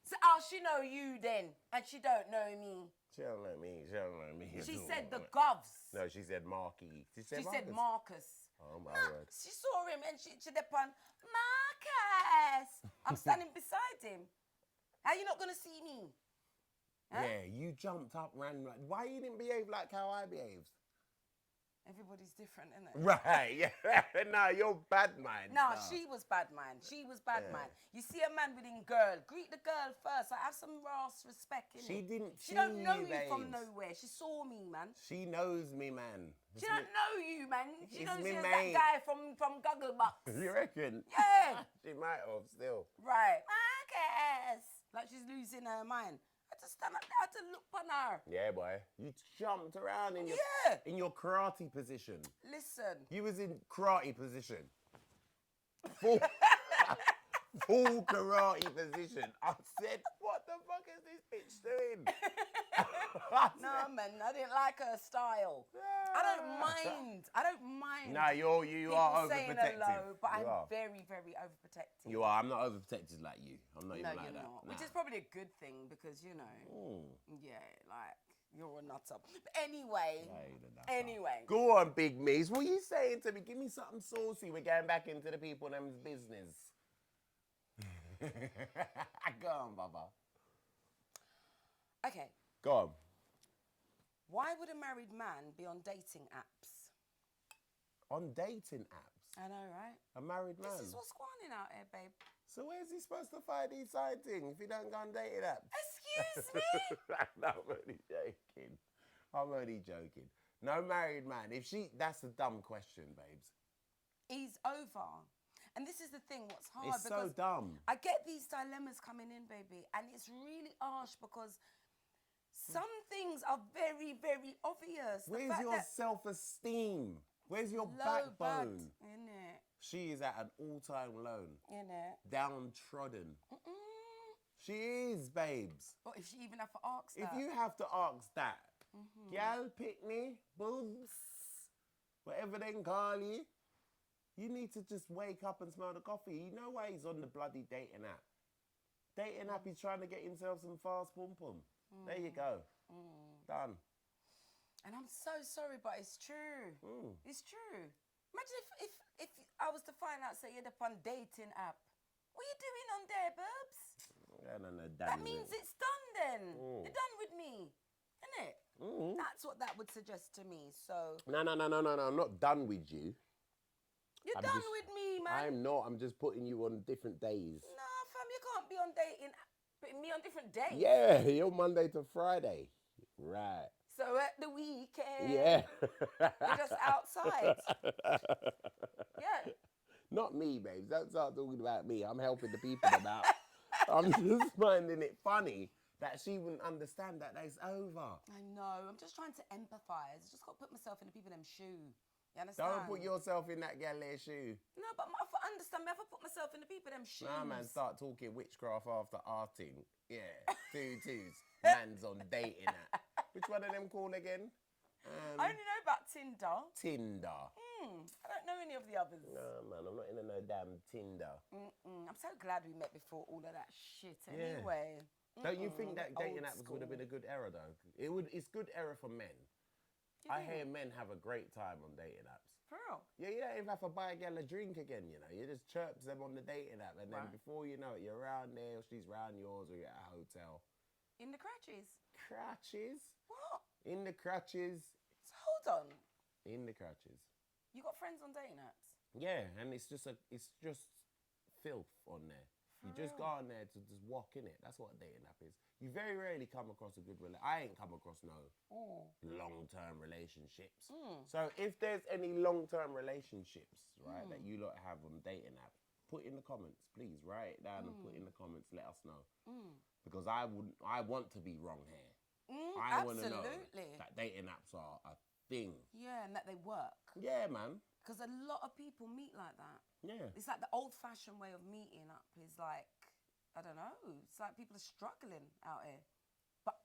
So how she know you then? And she don't know me. She don't know me. She don't know me. She at all. said the govs. No, she said Marky. She said Marcus. Oh, my Nah, word. she saw him and she upon Marcus. I'm standing beside him. How you not gonna see me? Huh? Yeah, you jumped up, ran. Why you didn't behave like how I behaved? Everybody's different, isn't it? Right, yeah. No, you're bad mind. No, she was bad man. She was bad man. You see a man within girl, greet the girl first. I have some raw respect in She it. didn't She don't know see you from babes. nowhere. She saw me, man. She knows me, man. She don't know you, man. She It's knows me you as mate. that guy from Gogglebox. You reckon? Yeah. She might have still. Right. Marcus. Like she's losing her mind. I had to stand up there. I had to look on her. Yeah, boy. You jumped around in your karate position. Listen. You was in karate position. Full, full karate position. I said, what the fuck is this bitch doing? No, man. I didn't like her style. I don't mind. No, you are saying overprotective. hello, but You I'm are. very, very overprotective. You are. I'm not overprotected like you. I'm not No, even like you're that. not. Nah. Which is probably a good thing because, you know, yeah, like, you're a nutter. But anyway. Go on, Big Meesh. What are you saying to me? Give me something saucy. We're going back into the people them's business. Go on, Baba. Okay. Go on. Why would a married man be on dating apps? On dating apps? I know, right? A married man? This is what's going on out here, babe. So where's he supposed to find these side things if he don't go on dating apps? Excuse me? No, I'm only joking. I'm only joking. No married man. That's a dumb question, babes. He's over. And this is the thing, what's hard. It's so dumb. I get these dilemmas coming in, baby, and it's really harsh because some things are very, very obvious. Where's your self-esteem? Where's your backbone? Innit? She is at an all-time low. Innit? Downtrodden. She is, babes. What if she even have to ask that? If you have to ask that, gal, pick me, boobs, whatever they call you, you need to just wake up and smell the coffee. You know why he's on the bloody dating app. Dating app, he's trying to get himself some fast pum-pum. There you go. Done. And I'm so sorry, but it's true. It's true. Imagine if I was to find out, say, you're on dating app. What are you doing on there, Burbs? That means it's done then. You're done with me. Innit? That's what that would suggest to me. So No. I'm not done with you. You're done with me, man. I'm not. I'm just putting you on different days. Nah, fam, you can't be on dating, putting me on different days. Yeah, you're Monday to Friday. Right. So at the weekend. Yeah. You're just outside. Yeah. Not me, babes. Don't start talking about me. I'm helping the people about. I'm just finding it funny that she wouldn't understand that it's over. I know. I'm just trying to empathise. I just got to put myself in the people them shoe. You understand? Don't put yourself in that gal's shoe. No, but I understand. I have to put myself in the people them shoes. Nah, man, start talking witchcraft after arting. Yeah, twos. Man's on dating app. Which one of them called again? I only know about Tinder. Tinder. I don't know any of the others. No, man, I'm not in no damn Tinder. I'm so glad we met before all of that shit anyway. Don't you think that dating Old apps school. would have been a good era, though? It's good era for men. I hear men have a great time on dating apps. For real? Yeah, you don't even have to buy a gal a drink again, you know. You just chirps them on the dating app, and then before you know it, you're around there, or she's around yours, or you're at a hotel. In the crutches? Crutches? What? In the crutches. So hold on. In the crutches. You got friends on dating apps? Yeah, and it's just filth on there. You just go on there to just walk in it. That's what a dating app is. You very rarely come across a good I ain't come across no long-term relationships. So if there's any long-term relationships, right, that you lot have on dating app, put in the comments, please. Write it down and put in the comments. Let us know. Because I want to be wrong here. I want to know absolutely. that dating apps are a thing. Yeah, and that they work. Yeah, man. Because a lot of people meet like that. Yeah. It's like the old-fashioned way of meeting up is like, I don't know. It's like people are struggling out here. But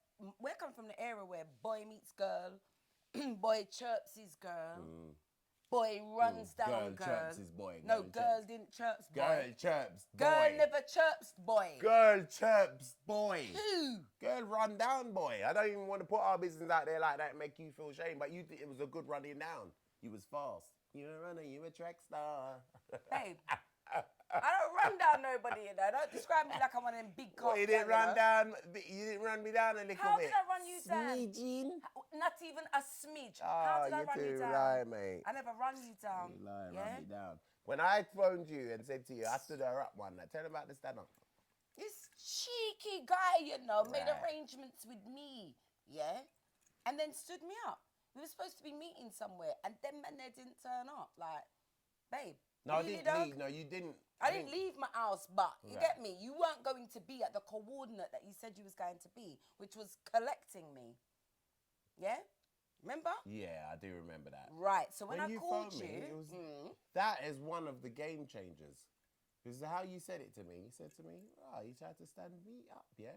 we're coming from the era where boy meets girl, boy chirps his girl, boy runs down girl. Chirps his boy. No, girl didn't chirps boy. Girl chirps boy. Girl never chirps boy. Girl chirps boy. Who? Girl run down boy. I don't even want to put our business out there like that and make you feel shame, but it was a good running down. You was fast. You a runner, you a track star. Babe, I don't run down nobody, you know. Don't describe me like I'm one of them big cars. You didn't run down, you didn't run me down a little How bit. did I run you down? Smidging. Not even a smidge. Oh, How did I you're run you too down? right, mate. I never run you down. You lie, yeah? run me down. When I phoned you and said to you, I stood her up one night, tell her about the stand-up. This cheeky guy, you know, made Right. arrangements with me, yeah? And then stood me up. We were supposed to be meeting somewhere, and them men there didn't turn up. Like, babe. No, I really, didn't dog? leave. No, you didn't. I didn't leave my house, but you Right. get me? You weren't going to be at the coordinate that you said you was going to be, which was collecting me. Yeah? Remember? Yeah, I do remember that. Right. So when I you called phoned me, you, it was, that is one of the game changers. Because how you said it to me, you said to me, oh, you tried to stand me up, yeah?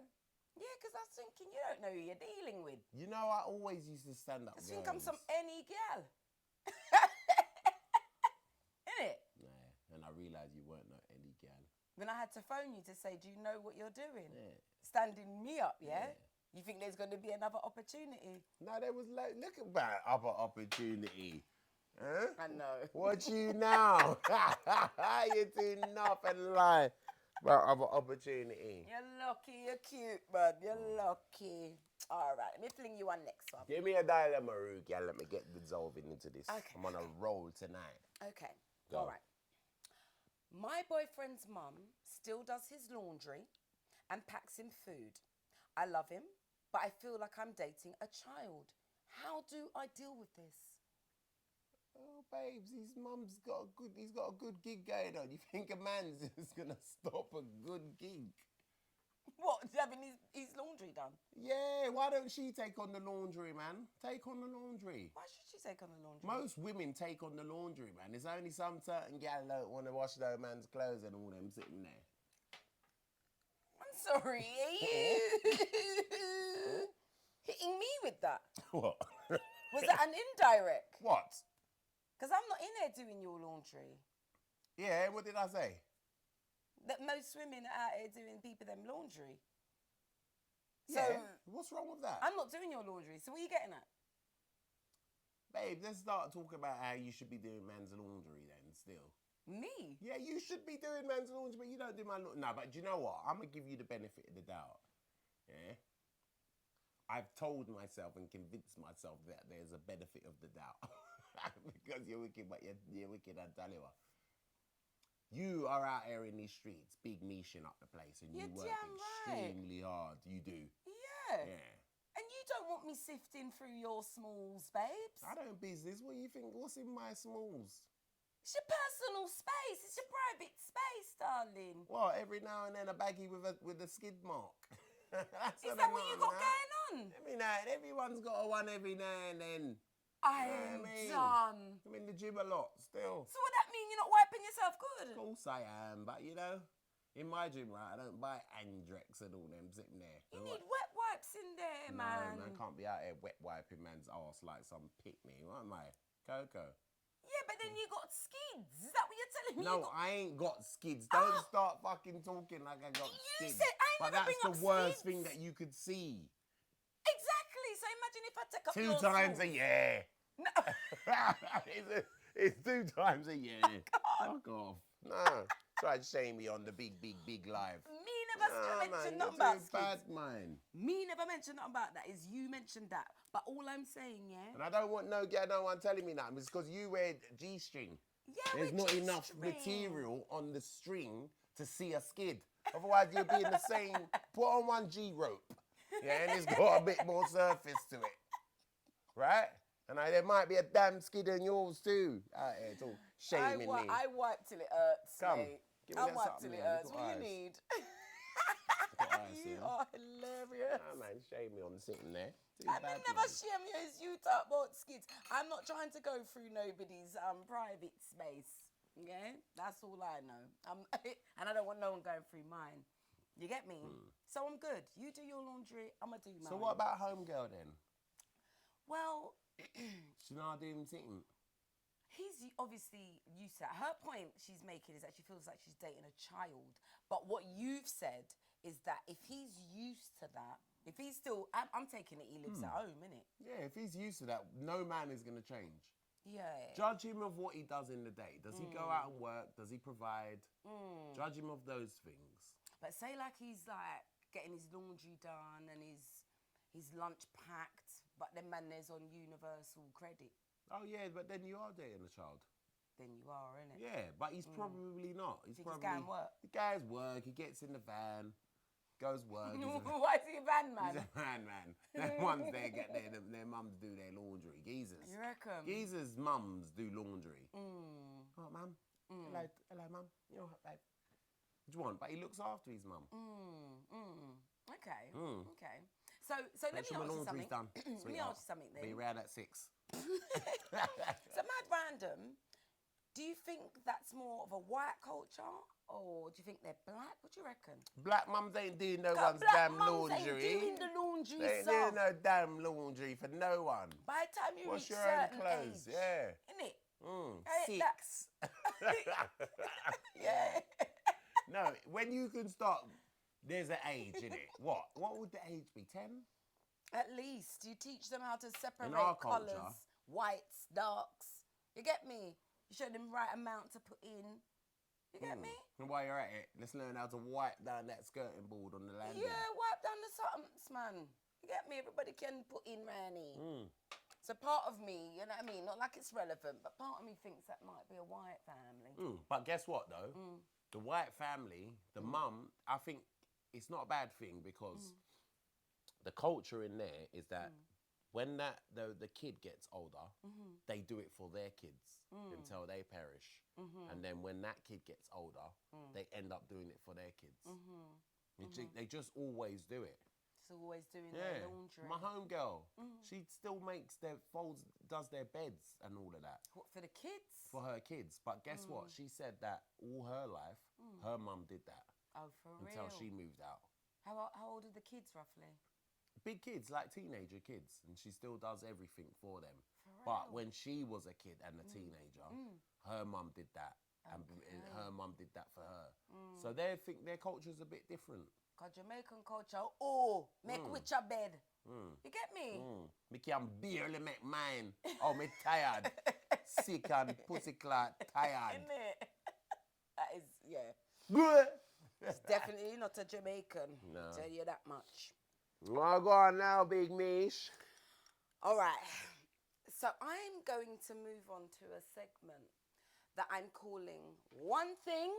yeah, because I was thinking you don't know who you're dealing with. You know, I always used to stand up I think I'm some girls. any girl. Innit? Nah, and I realised you weren't no any gal. When I had to phone you to say, do you know what you're doing? Yeah. Standing me up, yeah? Yeah. You think there's going to be another opportunity? No, there was like, look at that other opportunity. Huh? I know. What you now? You do nothing lie about other opportunity. You're lucky, you're cute, bud. You're lucky. All right, let me fling you one next one. Give me a dilemma, Rook. Yeah, let me get dissolving into this. Okay. I'm on a roll tonight. Okay, Go. all right. My boyfriend's mum still does his laundry and packs him food. I love him, but I feel like I'm dating a child. How do I deal with this? Oh, babes, his mum's got he's got a good gig going on. You think a man's just gonna stop a good gig? What, having his laundry done? Yeah, why don't she take on the laundry, man? Take on the laundry. Why should she take on the laundry? Most women take on the laundry, man. There's only some certain gal that don't want to wash their man's clothes and all them sitting there. I'm sorry, are you hitting me with that? What? Was that an indirect? What? Because I'm not in there doing your laundry. Yeah, what did I say? That most women are out here doing people them laundry. Yeah, So what's wrong with that? I'm not doing your laundry. So what are you getting at? Babe, let's start talking about how you should be doing man's laundry then still. Me? Yeah, you should be doing man's laundry, but you don't do my laundry. No, but do you know what? I'm going to give you the benefit of the doubt. Yeah? I've told myself and convinced myself that there's a benefit of the doubt. Because you're wicked, but you're wicked, I tell you what. You are out here in these streets, big meeshing up the place, and you You're work damn right. extremely hard. You do. Yeah. Yeah. And you don't want me sifting through your smalls, babes. I don't business. What do you think? What's in my smalls? It's your personal space. It's your private space, darling. Well, every now and then a baggie with a skid mark. Is that what you got going on? Every night, everyone's got a one every now and then. I'm done. I'm in the gym a lot still. So what that mean? You're not wiping yourself good? Of course I am, but you know, in my gym, right, I don't buy Andrex and all them sitting there. You need wet wipes in there, man. No, man, can't be out here wet wiping man's arse like some pick-me. What am I? Coco. Yeah, but then you got skids. Is that what you're telling me? No, I ain't got skids. Don't start fucking talking like I got You skids. said I ain't but never that's bring the up worst skids. thing that you could see. Exactly. So imagine if I take up 2 your times a smalls. year. No. it's 2 times a year. God. Fuck off. No. Try to shame me on the big live. Me never mentioned nothing you're about too bad, skids. man. Me never mentioned nothing about that. Is you mentioned that. But all I'm saying, yeah. And I don't want no one telling me that. It's because you wear G-string. Yeah, There's we're not enough G-string. material on the string to see a skid. Otherwise, you'll be in the same. Put on one G rope. Yeah, and it's got a bit more surface to it. Right? And there might be a damn skid in yours too. Out here, it's all shaming me. I wipe till it hurts, Come, mate. give me I that wipe something till it there. hurts. Look What at you eyes. need? Look at eyes, You yeah. are hilarious. hilarious. Nah, man, shame me on sitting there. Too I bad, mean, never man. shame you as you talk about skids. I'm not trying to go through nobody's private space. Okay, that's all I know. And I don't want no one going through mine. You get me? So I'm good. You do your laundry. I'ma do mine. So what about homegirl then? Well, She not doing something. he's obviously used to that. Her point she's making is that she feels like she's dating a child. But what you've said is that if he's used to that, if he's still, I'm taking it he lives at home, innit? Yeah, if he's used to that, no man is going to change. Yeah. Judge him of what he does in the day. Does he go out and work? Does he provide? Judge him of those things. But say like he's like getting his laundry done and his lunch packed, but then man there's on universal credit. Oh yeah, but then you are dating a child. Then you are, innit? Yeah, but he's probably not. He's Think he's probably going work? The guy's work. He gets in the van, goes work. Why is he a van man? He's a man. Their ones there get their mums do their laundry. Geezers. You reckon? Geezers' mums do laundry. Oh, mum. Hello, mum. You know what, babe? What do you want? But he looks after his mum. Okay. Okay. So let me ask you something. Done. Let me ask you something then. Be around at 6. So mad random. Do you think that's more of a white culture, or do you think they're black? What do you reckon? Black mums ain't doing no one's Black damn mums laundry. ain't doing the laundry, They ain't son. doing no damn laundry for no one. By the time you Wash reach your own certain clothes, age, yeah. innit? Six. Yeah. No, when you can start, there's an age in it. What would the age be? 10? At least you teach them how to separate our colours, culture. whites, darks. You get me? You show them the right amount to put in. You get me? And while you're at it, let's learn how to wipe down that skirting board on the landing. Yeah, wipe down the somethings, man. You get me? Everybody can put in Ranny. So part of me, you know what I mean? Not like it's relevant, but part of me thinks that might be a white family. But guess what, though? The white family, the mum, I think it's not a bad thing because the culture in there is that when the kid gets older, they do it for their kids until they perish. And then when that kid gets older, they end up doing it for their kids. They just always do it. It's always doing their laundry. My homegirl, she still does their beds and all of that. What, for the kids? For her kids. But guess what? She said that all her life, her mum did that. Oh, for until real? she moved out. How old are the kids, roughly? Big kids, like teenager kids. And she still does everything for them. For But real? when she was a kid and a teenager, her mum did that. And her mum did that for her. So they think their culture's a bit different. Cause Jamaican culture, make which a bed. You get me? Me can barely make mine. Oh, me tired. Sick and pussyclot, tired. Innit? That is, yeah. Good. It's definitely not a Jamaican. No. Tell you that much. Well, go on now, Big Meesh. All right. So I'm going to move on to a segment that I'm calling One Thing,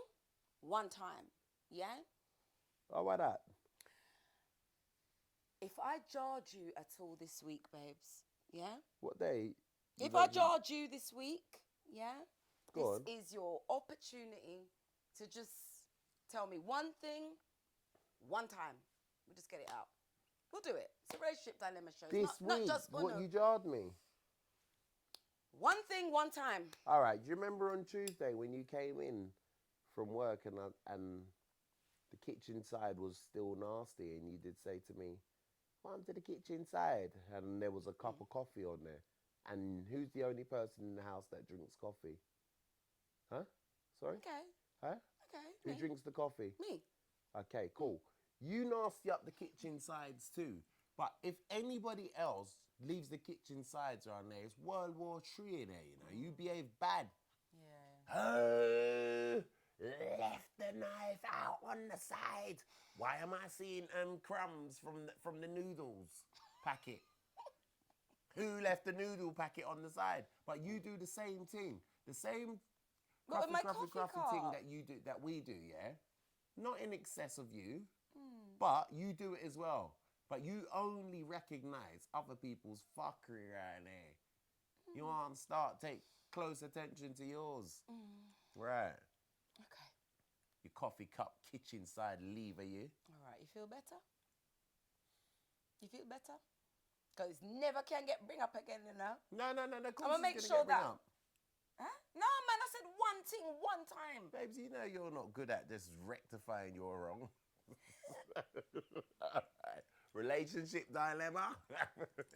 One Time. Yeah? Oh, why that? If I jarred you at all this week, babes, yeah? What day? If I jarred you this week, yeah? Go on. This is your opportunity to just tell me one thing, one time. We'll just get it out. We'll do it. It's a relationship dilemma show. This It's not week, just what you jarred me? one thing, one time. All right. Do you remember on Tuesday when you came in from work and the kitchen side was still nasty and you did say to me, "Come to the kitchen side," and there was a cup of coffee on there. And who's the only person in the house that drinks coffee? Huh? Sorry? Okay. Huh? Okay. Who Me. drinks the coffee? Me. Okay, cool. You nasty up the kitchen sides too. But if anybody else leaves the kitchen sides around there, it's World War III in there, you know. You behave bad. Yeah. Oh, left the knife out on the side. Why am I seeing crumbs from the noodles packet? Who left the noodle packet on the side? But you do the same thing. The same What, with my cruffy coffee thing cup? that we do, yeah? Not in excess of you, but you do it as well. But you only recognise other people's fuckery around there. You want to take close attention to yours. Right. Okay. Your coffee cup kitchen side lever, you. All right. You feel better? Do you feel better? Because never can bring up again, you know. No. Of course I'ma make it's sure gonna get bring that- up. Huh? No, man, I said one thing one time. Babes, you know you're not good at just rectifying your wrong. Relationship dilemma.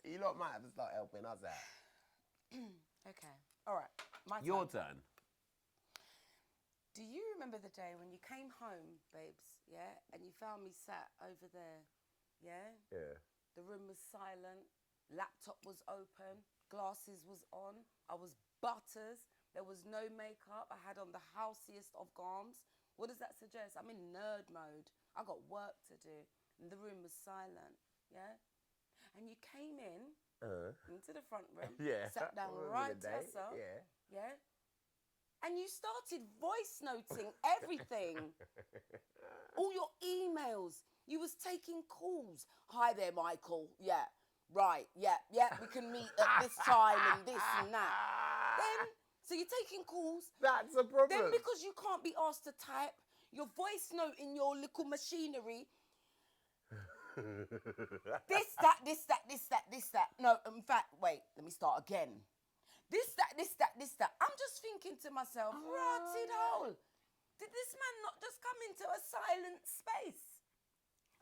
You lot might have to start helping us out. Okay. All right. My Your turn. turn. Do you remember the day when you came home, babes, yeah, and you found me sat over there, yeah? Yeah. The room was silent, laptop was open, glasses was on, I was butters, there was no makeup, I had on the houseiest of gowns. What does that suggest? I'm in nerd mode. I got work to do. And the room was silent, yeah? And you came in into the front room, Yeah. sat down Remember right the day? to us, Yeah. and you started voice noting everything. All your emails. You was taking calls. Hi there, Michael. Yeah, right. Yeah, we can meet at this time and this and that. Then, so you're taking calls. That's a problem. Then because you can't be asked to type your voice note in your little machinery. This, that. No, in fact, wait, let me start again. This, that. I'm just thinking to myself, rotted hole. Did this man not just come into a silent space?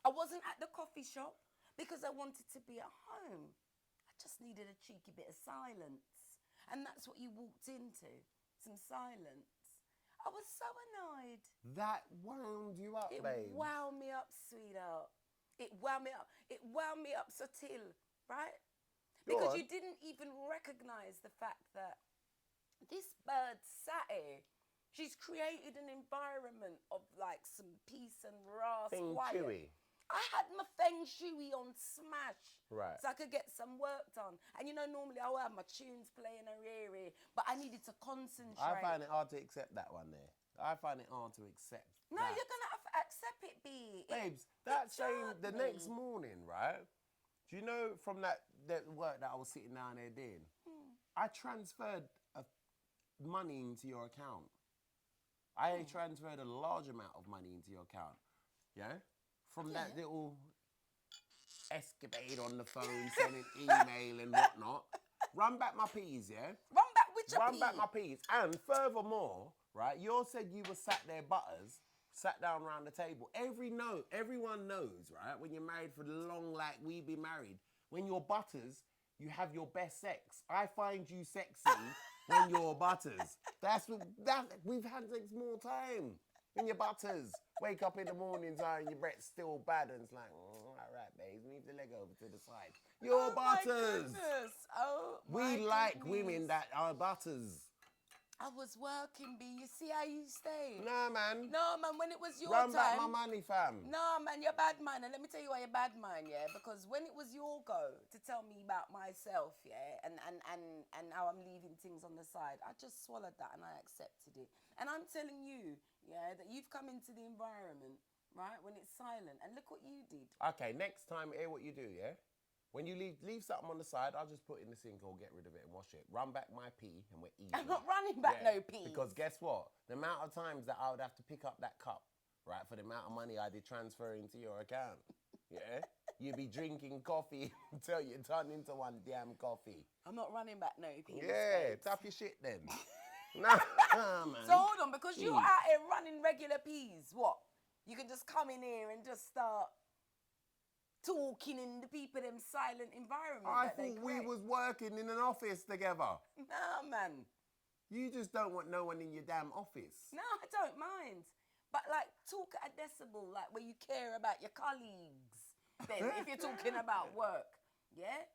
I wasn't at the coffee shop because I wanted to be at home. I just needed a cheeky bit of silence. And that's what you walked into, some silence. I was so annoyed. That wound you up, It babe. wound me up, sweetheart. It wound me up. It wound me up subtle, right? Go Because on. you didn't even recognize the fact that this bird sat here. She's created an environment of like some peace and ras Feng quiet. Shui. I had my feng shui on smash. Right. So I could get some work done. And you know, normally I would have my tunes playing around, but I needed to concentrate. I find it hard to accept that one there. I find it hard to accept. No, that. you're gonna have to accept it, B. Babes, that same, jarred the me. next morning, right? Do you know from that work that I was sitting down there doing, I transferred money into your account. I transferred a large amount of money into your account. Yeah? From that little escapade on the phone, sending email and whatnot. Run back my peas, yeah? Run back with your Run back pee. my peas. And furthermore, right, you said you were sat there butters, sat down around the table. Everyone knows, right, when you're married for long, like we be married, when you're butters, you have your best sex. I find you sexy when you're butters. We've had sex more time when you're butters. Wake up in the morning time and your breath's still bad and it's like, all right, babes, move the leg over to the side. You're butters. We like women that are butters. I was working, B. You see how you stay? Nah, man. No, man, when it was your Run time. back my money, fam. No, man, you're bad man. And let me tell you why you're bad man, yeah? Because when it was your go to tell me about myself, yeah, and how I'm leaving things on the side, I just swallowed that and I accepted it. And I'm telling you, yeah, that you've come into the environment, right, when it's silent. And look what you did. Okay, next time, hear what you do, yeah? When you leave something on the side, I'll just put it in the sink or get rid of it and wash it. Run back my pee and we're even. I'm not running back no pee. Because guess what? The amount of times that I would have to pick up that cup, right, for the amount of money I did transfer into your account, yeah? You'd be drinking coffee until you turn into one damn coffee. I'm not running back no pee. Yeah, tap your shit then. Nah, man. So hold on, because you're out here running regular peas, what? You can just come in here and just start talking in the people them silent environment. I that they thought we create. was working in an office together. Nah, man. You just don't want no one in your damn office. No, I don't mind. But like, talk at a decibel, like where you care about your colleagues. Then, if you're talking about work, yeah.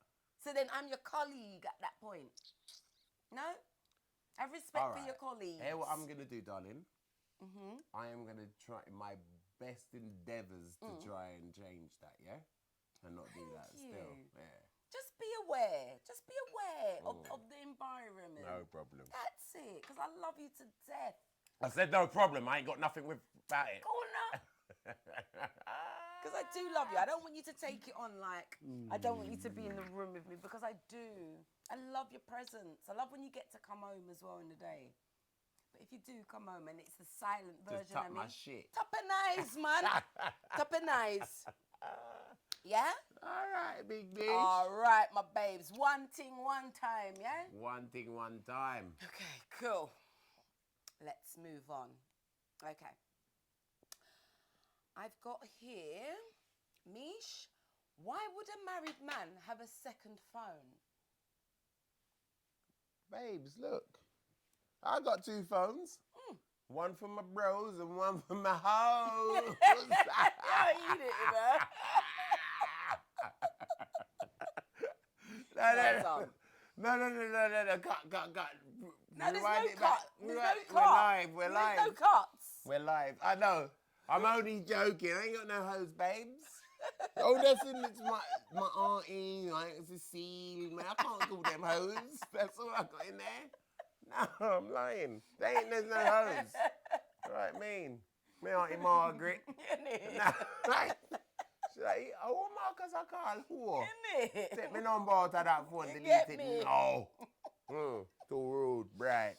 So then I'm your colleague at that point. No, have respect for your colleagues. Hey, what I'm gonna do, darling. I am gonna try my best endeavours to try and change that, yeah, and not do that still. Yeah. Just be aware. Just be aware of the environment. No problem. That's it. Because I love you to death. I said no problem. I ain't got nothing about it. Go on now. Because I do love you. I don't want you to take it on like, I don't want you to be in the room with me, because I do. I love your presence. I love when you get to come home as well in the day. But if you do come home and it's the silent version Just tap of me. my shit. Tap a nice, man. Tap a nice. Yeah? All right, Big Meesh. All right, my babes. One thing, one time, yeah? One thing, one time. Okay, cool. Let's move on. Okay. I've got here, Meesh, why would a married man have a second phone? Babes, look. I got 2 phones. One for my bros and one for my hoes. Yeah, eat it, you know. No. Cut. No, there's Rewind no it back. cut. There's no We're cut. live. We're live. There's no cuts. We're live. I know. I'm only joking. I ain't got no hoes, babes. Oh, listen, it's my auntie, like Cecile, man. I can't call them hoes. That's all I got in there. No, I'm lying. There's no hoes. Right, mean. Me auntie Margaret. No, right. She's like, oh, Marcus, I can't. Whoa. Take me number out of that phone, delete get it. me? No. Too rude, right.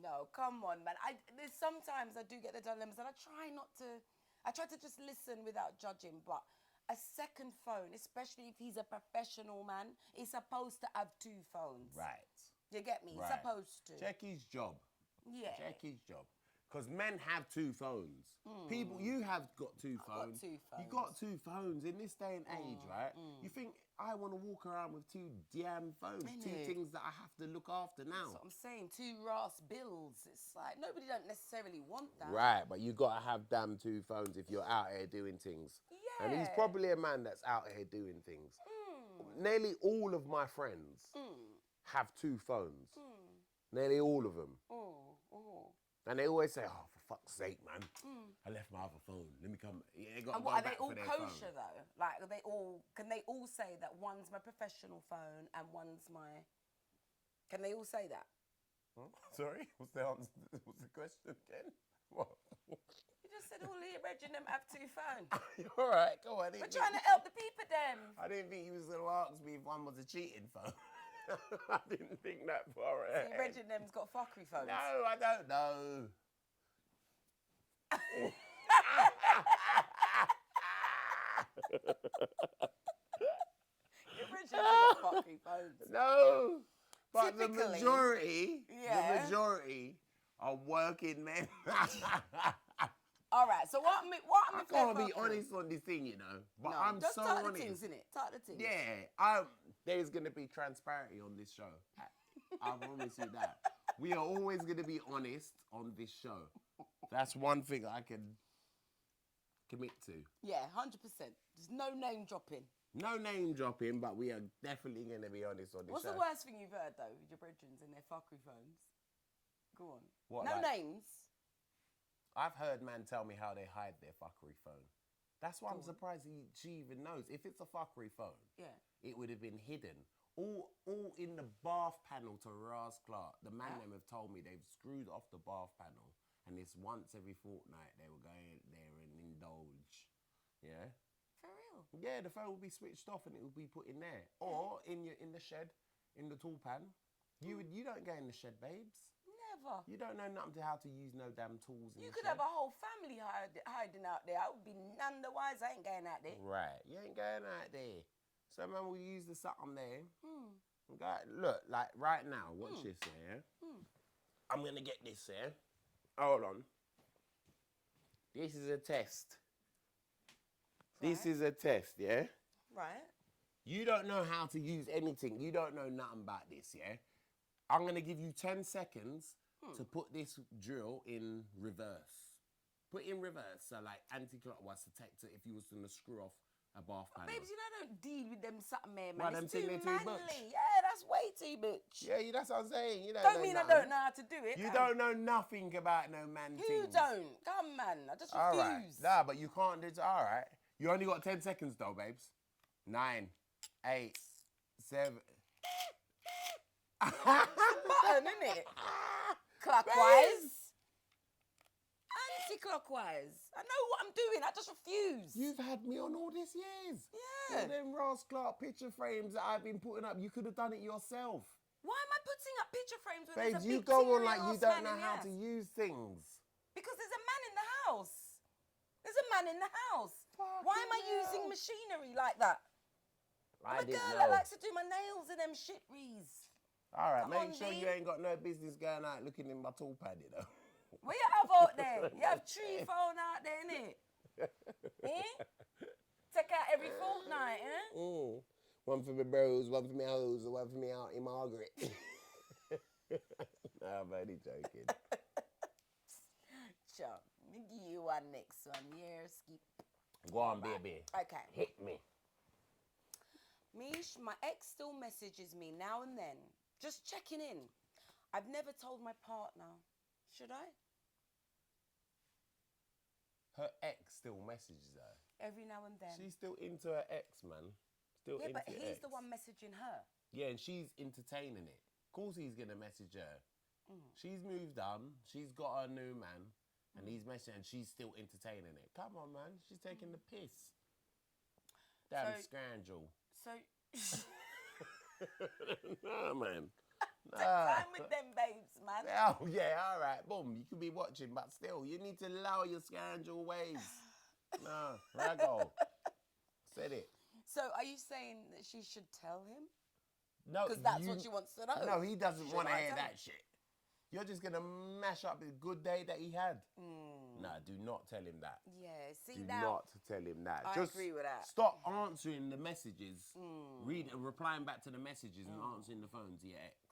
No, come on, man. There's sometimes I do get the dilemmas, and I try to just listen without judging. But a second phone, especially if he's a professional man, he's supposed to have 2 phones. Right. You get me? He's Right. supposed to. Check his job. Yeah. Check his job. Because men have 2 phones. People, you have got 2 phones. got 2 phones. You got 2 phones in this day and age, right? You think I want to walk around with 2 damn phones, 2 things that I have to look after now. That's what I'm saying. 2 Ross bills. It's like nobody don't necessarily want that. Right, but you got to have damn 2 phones if you're out here doing things. Yeah. And he's probably a man that's out here doing things. Nearly all of my friends have 2 phones. Nearly all of them. And they always say, oh, for fuck's sake, man. I left my other phone. Let me come. Yeah, got And to go what, are back they all for their kosher phone. though? Like, can they all say that one's my professional phone and one's my? Can they all say that? Huh? Sorry, what's the answer? What's the question again? What? You just said all of your brethren them have 2 phones. All right, go on. We're trying to help the people them. I didn't think he was going to ask me if one was a cheating phone. I didn't think that far ahead. Your brethren them's got fuckery phones. No, I don't know. Your brethren got fuckery phones. No, but Typically, the yeah. majority are working men. All right. So what? I can't be honest on this thing, you know. But No, I'm just so talk honest. the things, innit? Talk the things. Yeah, there's gonna be transparency on this show. I promise you that. We are always gonna be honest on this show. That's one thing I can commit to. Yeah, 100%. There's no name dropping. No name dropping, but we are definitely gonna be honest on this What's show. the worst thing you've heard though with your brethren and their fuckery phones? Go on. What, no like- names. I've heard man tell me how they hide their fuckery phone. That's why I'm Go on. surprised she even knows. If it's a fuckery phone, Yeah. it would have been hidden. All in the bath panel to Ras Clark. The man them have told me they've screwed off the bath panel, and it's once every fortnight they will go in there and indulge. Yeah. For real. Yeah, the phone will be switched off and it will be put in there, or in the shed, in the tool pan. You don't go in the shed, babes. Never. You don't know nothing to how to use no damn tools in You the could shed. have a whole family hiding out there. I would be none the wise. I ain't going out there. Right, you ain't going out there. So man, we use the something there. Look, like right now, watch this here. I'm gonna get this here. Hold on. This is a test. This is a test, yeah? Right. You don't know how to use anything. You don't know nothing about this, yeah? I'm going to give you 10 seconds to put this drill in reverse. Put it in reverse, so like anti-clockwise to if you was going to screw off a bath panel. Babes, you know, I don't deal with them something there, Why, man. them It's too thing they too manly. much? Yeah, that's way too much. Yeah, that's what I'm saying. You Don't mean nothing. I don't know how to do it. You don't know nothing about no man You things. don't. Come, man. I just All refuse. right. Nah, but you can't do it. All right. You only got 10 seconds though, babes. 9, 8, 7. Button, innit? Clockwise. Anti-clockwise. I know what I'm doing. I just refuse. You've had me on all these years. Yeah. All them Ross Clark picture frames that I've been putting up, you could have done it yourself. Why am I putting up picture frames when Babes, there's a you big go on serious like you ass don't man know in the how house? to use things. Because there's a man in the house. There's a man in the house. Why am I using machinery like that? I'm a girl that likes to do my nails and them shit rees. All right, Come make on, sure D. you ain't got no business going out looking in my tool paddy, though. What you have out there? You have 3 phone out there, innit? Eh? Take out every fortnight, eh? One for my bros, one for my hoes, and one for me Auntie Margaret. No, I'm only joking. Sure. Let me give you one next one. Yeah, skip. Go on, baby. Okay. Hit me. Meesh, my ex still messages me now and then. Just checking in. I've never told my partner. Should I? Her ex still messages her. Every now and then. She's still into her ex, man. Still yeah, into but he's ex. the one messaging her. Yeah, and she's entertaining it. Of course he's going to message her. She's moved on. She's got a new man. And he's messaging, and she's still entertaining it. Come on, man. She's taking the piss. Damn scandal. So... No, man. Take time with them babes, man. Oh, yeah, all right. Boom. You could be watching, but still, you need to allow your scandal ways. No, raggo. Said it. So are you saying that she should tell him? No. Because that's what she wants to know. No, he doesn't want to I hear tell that him? shit. You're just going to mash up the good day that he had. No, do not tell him that. Yeah, see Do now. not tell him that. I Just agree with that. Stop answering the messages. Replying back to the messages and answering the phone to your ex.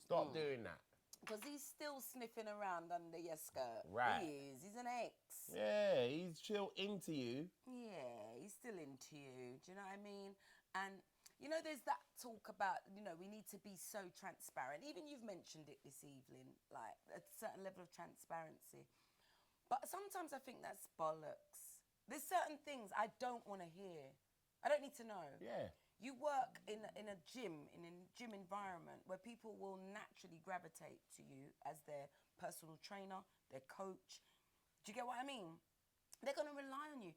Stop doing that. Because he's still sniffing around under your skirt. Right. He is. He's an ex. Yeah, he's still into you. Yeah, he's still into you. Do you know what I mean? And, you know, there's that talk about, you know, we need to be so transparent. Even you've mentioned it this evening, like a certain level of transparency. But sometimes I think that's bollocks. There's certain things I don't want to hear. I don't need to know. Yeah. You work in a gym, in a gym environment where people will naturally gravitate to you as their personal trainer, their coach. Do you get what I mean? They're going to rely on you.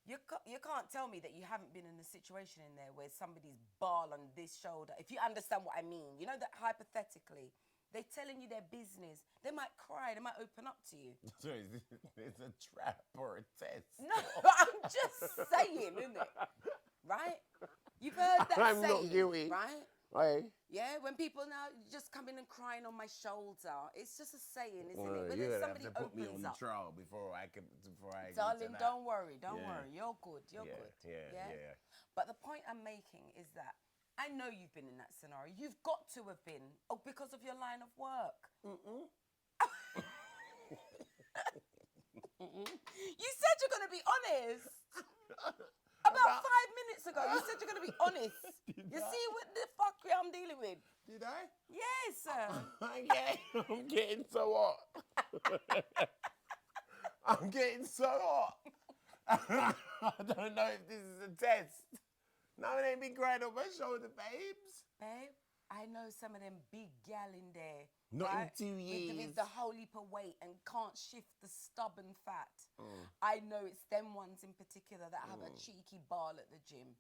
You can't tell me that you haven't been in a situation in there where somebody's ball on this shoulder. If you understand what I mean. You know that hypothetically, they're telling you their business. They might cry. They might open up to you. So it's a trap or a test. No, I'm just saying, isn't it? Right? You've heard that I'm saying, not guilty. right? Hey. Yeah, when people now just come in and crying on my shoulder, it's just a saying, isn't it? When You're somebody have to put me on opens the up. trial before I Darling, get to that. don't worry. You're good. You're good. Yeah. But the point I'm making is that I know you've been in that scenario. You've got to have been, because of your line of work. You said you're going to be honest. About 5 minutes ago, you said you're going to be honest. You see what the fuck I'm dealing with? Did I? Yes, sir. I'm getting so hot. I'm getting so hot. I don't know if this is a test. No, it ain't been crying on my shoulder, babes. Babe, I know some of them big gal in there. Not right? in 2 years. With the whole heap of weight and can't shift the stubborn fat. I know it's them ones in particular that have a cheeky ball at the gym,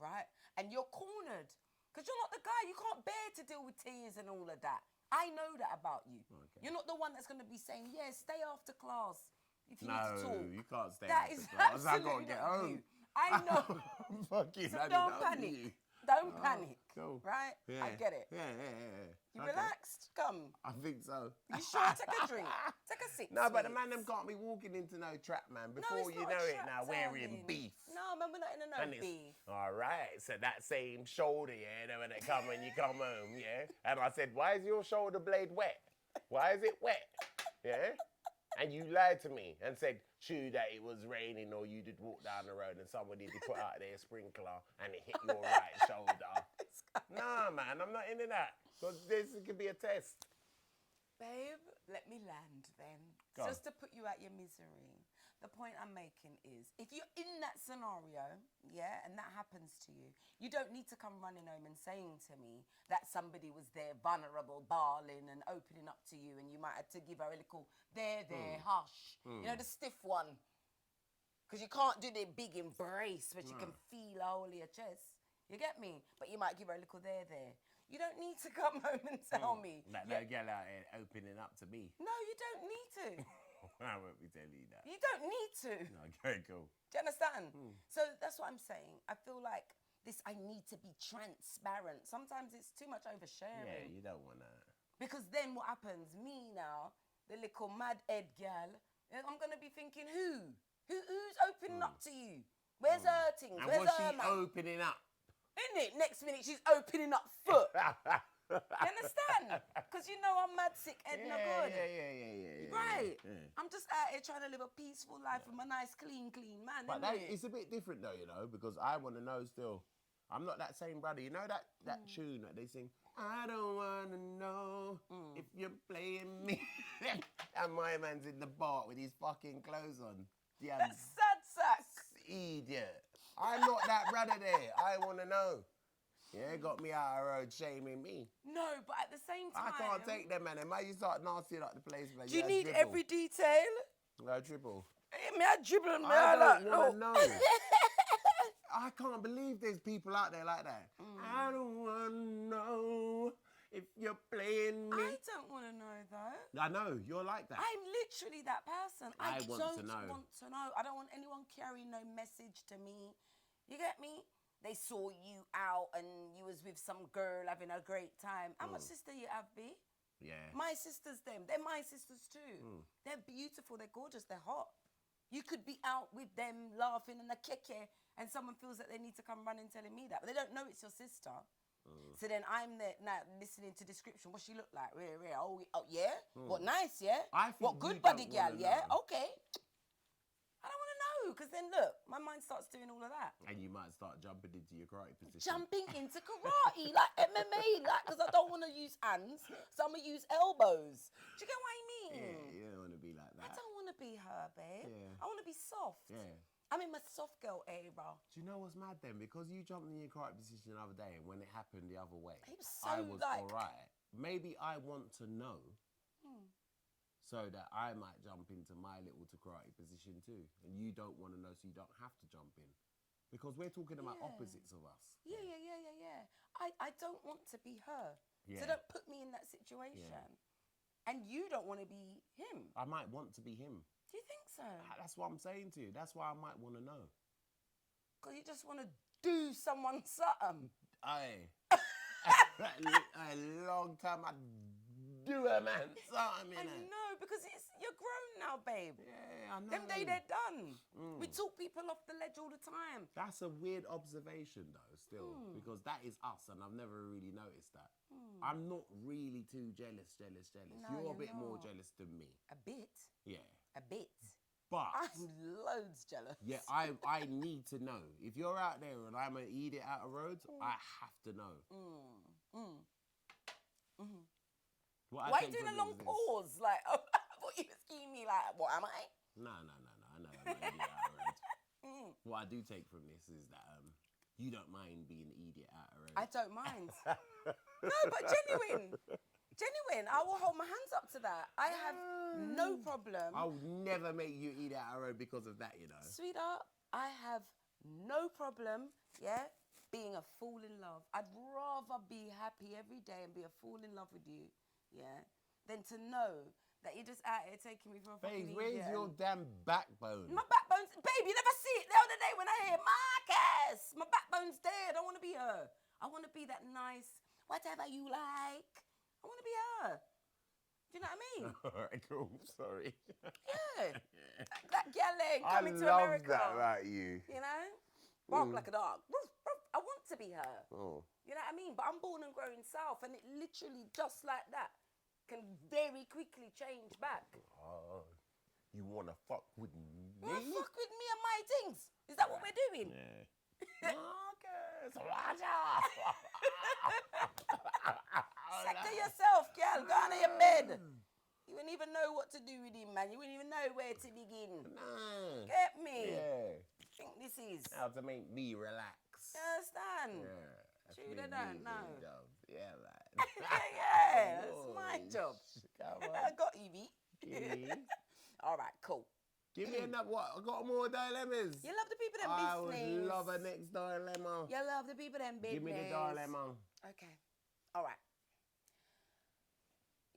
right? And you're cornered because you're not the guy. You can't bear to deal with tears and all of that. I know that about you. Okay. You're not the one that's going to be saying, yeah, stay after class if you need to talk. No, you can't stay that after is class. I got to absolutely get not home. you. I know. Fucking So don't panic. You. Don't panic. Cool. Right? Yeah. I get it. Yeah. You Okay. relaxed? Come. I think so. You sure? Take a drink. Take a sip. No, but the sweets. man them can't be walking into no trap, man. Before it's you not know a it trap, now, we're darling. in beef. No, man, we're not in a no And it's, beef. all right, so that same shoulder, yeah, when it come when you come home, yeah. And I said, why is your shoulder blade wet? Why is it wet? Yeah. And you lied to me and said, true that it was raining or you did walk down the road and somebody did put out their sprinkler and it hit your right shoulder. Nah, man, I'm not into that. So this could be a test. Babe, let me land then. Go on. Just to put you out your misery. The point I'm making is, if you're in that scenario, yeah, and that happens to you, you don't need to come running home and saying to me that somebody was there vulnerable, bawling and opening up to you, and you might have to give her a little, there, hush. You know, the stiff one. Because you can't do the big embrace, which you can feel all your chest. You get me? But you might give her a little there. You don't need to come home and tell me. That no girl out here opening up to me. No, you don't need to. I won't be telling you that. You don't need to. Okay, cool. Do you understand? So that's what I'm saying. I feel like this I need to be transparent. Sometimes it's too much oversharing. Yeah, you don't want that. Because then what happens? Me now, the little mad head gal, I'm gonna be thinking, who's opening up to you? Where's her things? And Where's what's her she man? opening up? Isn't it? Next minute she's opening up foot. You understand? Because you know I'm mad sick, head no good. Yeah. Right. Yeah. I'm just out here trying to live a peaceful life with my nice, clean man. But innit? it's a bit different though, because I want to know still. I'm not that same brother. You know that tune that they sing, I don't want to know if you're playing me. And my man's in the bar with his fucking clothes on. That's sad sack. Idiot. I'm not that brother there. I want to know. Yeah, got me out of the road shaming me. No, but at the same time... I can't take them, man. Might you start nastying up the place, man. Do you need every detail? No, dribble. Hey, me I dribble, me I like, don't want to know. I can't believe there's people out there like that. I don't want to know if you're playing me. I don't want to know, though. I know, you're like that. I'm literally that person. I want don't to know. want to know. I don't want anyone carrying no message to me. You get me? They saw you out and you was with some girl having a great time. How much sister you have, B? Yeah. My sisters, them. They're my sisters too. They're beautiful. They're gorgeous. They're hot. You could be out with them laughing and a keke and someone feels that they need to come running telling me that. But they don't know it's your sister. So then I'm there now listening to description. What she look like? Where? Oh, yeah? What, nice, yeah? I think what, you good don't body gal, wanna yeah? know. Okay. I don't want to know because then look, my mind starts doing all of that. And you might start jumping into your karate position. Jumping into karate, like MMA, like, because I don't want to use hands, so I'm going to use elbows. Do you get what I mean? Yeah, you don't want to be like that. I don't want to be her, babe. Yeah. I want to be soft. Yeah. I'm in my soft girl era. Do you know what's mad then? Because you jumped in your karate position the other day and when it happened the other way, It was so I was like... alright. Maybe I want to know so that I might jump into my little karate position too. And you don't want to know so you don't have to jump in. Because we're talking about opposites of us. Yeah. I don't want to be her. Yeah. So don't put me in that situation. Yeah. And you don't want to be him. I might want to be him. Do you think so? That's what I'm saying to you. That's why I might want to know. Because you just want to do someone something. Aye. A long time I do a man something. I know, because you're grown now, babe. Yeah, I know. Them day they're done. We talk people off the ledge all the time. That's a weird observation though, still, because that is us and I've never really noticed that. I'm not really too jealous. No, you're a bit not. more jealous than me. A bit. Yeah. A bit. But I'm loads jealous. yeah, I need to know. If you're out there and I'm an idiot out of roads, I have to know. What Why are I you take doing a from long it is this. pause? Like, I thought you were scheming me like, what am I? No. I know I'm not an idiot out of road. What I do take from this is that you don't mind being an idiot out of road. I don't mind. No, but genuine. I will hold my hands up to that. I have no problem. I'll never make you eat out of road because of that, you know. Sweetheart, I have no problem, being a fool in love. I'd rather be happy every day and be a fool in love with you, than to know that you're just out here taking me for a fucking Babes, where's idiot. your damn backbone? My backbone's... Babe, you never see it the other day when I hear Marcus. My backbone's dead. I don't want to be her. I want to be that nice, whatever you like. I want to be her. Do you know what I mean? All right, cool. Sorry. Yeah. That gal ain't coming to America. I love that about you. You know? Bark like a dog. Ruff, ruff. I want to be her. Oh. You know what I mean? But I'm born and grown south, and it literally, just like that, can very quickly change back. Oh, you want to fuck with me? You want to fuck with me and my things? Is that what we're doing? Yeah. Marcus, Roger. Sector yourself, girl. Go on to your bed. You wouldn't even know what to do with him, man. You wouldn't even know where to begin. No. Get me? Yeah. Think this is. How to make me relax. You understand? Yeah. True, they don't know. Yeah, man. Yeah, that's my job. Come I on. got Evie. All right, cool. Give me another, what? I got more dilemmas. You love the people that I business. would love a next dilemma. You love the people that business. Give me the dilemma. Okay. All right.